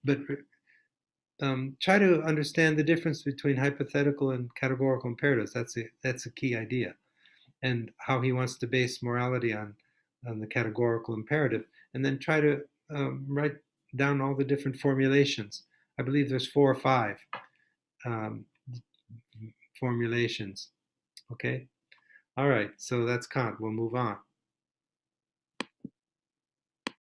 Speaker 1: But try to understand the difference between hypothetical and categorical imperatives. That's a key idea, and how he wants to base morality on the categorical imperative, and then try to write down all the different formulations. I believe there's 4 or 5 formulations. Okay? All right, so that's Kant. We'll move on.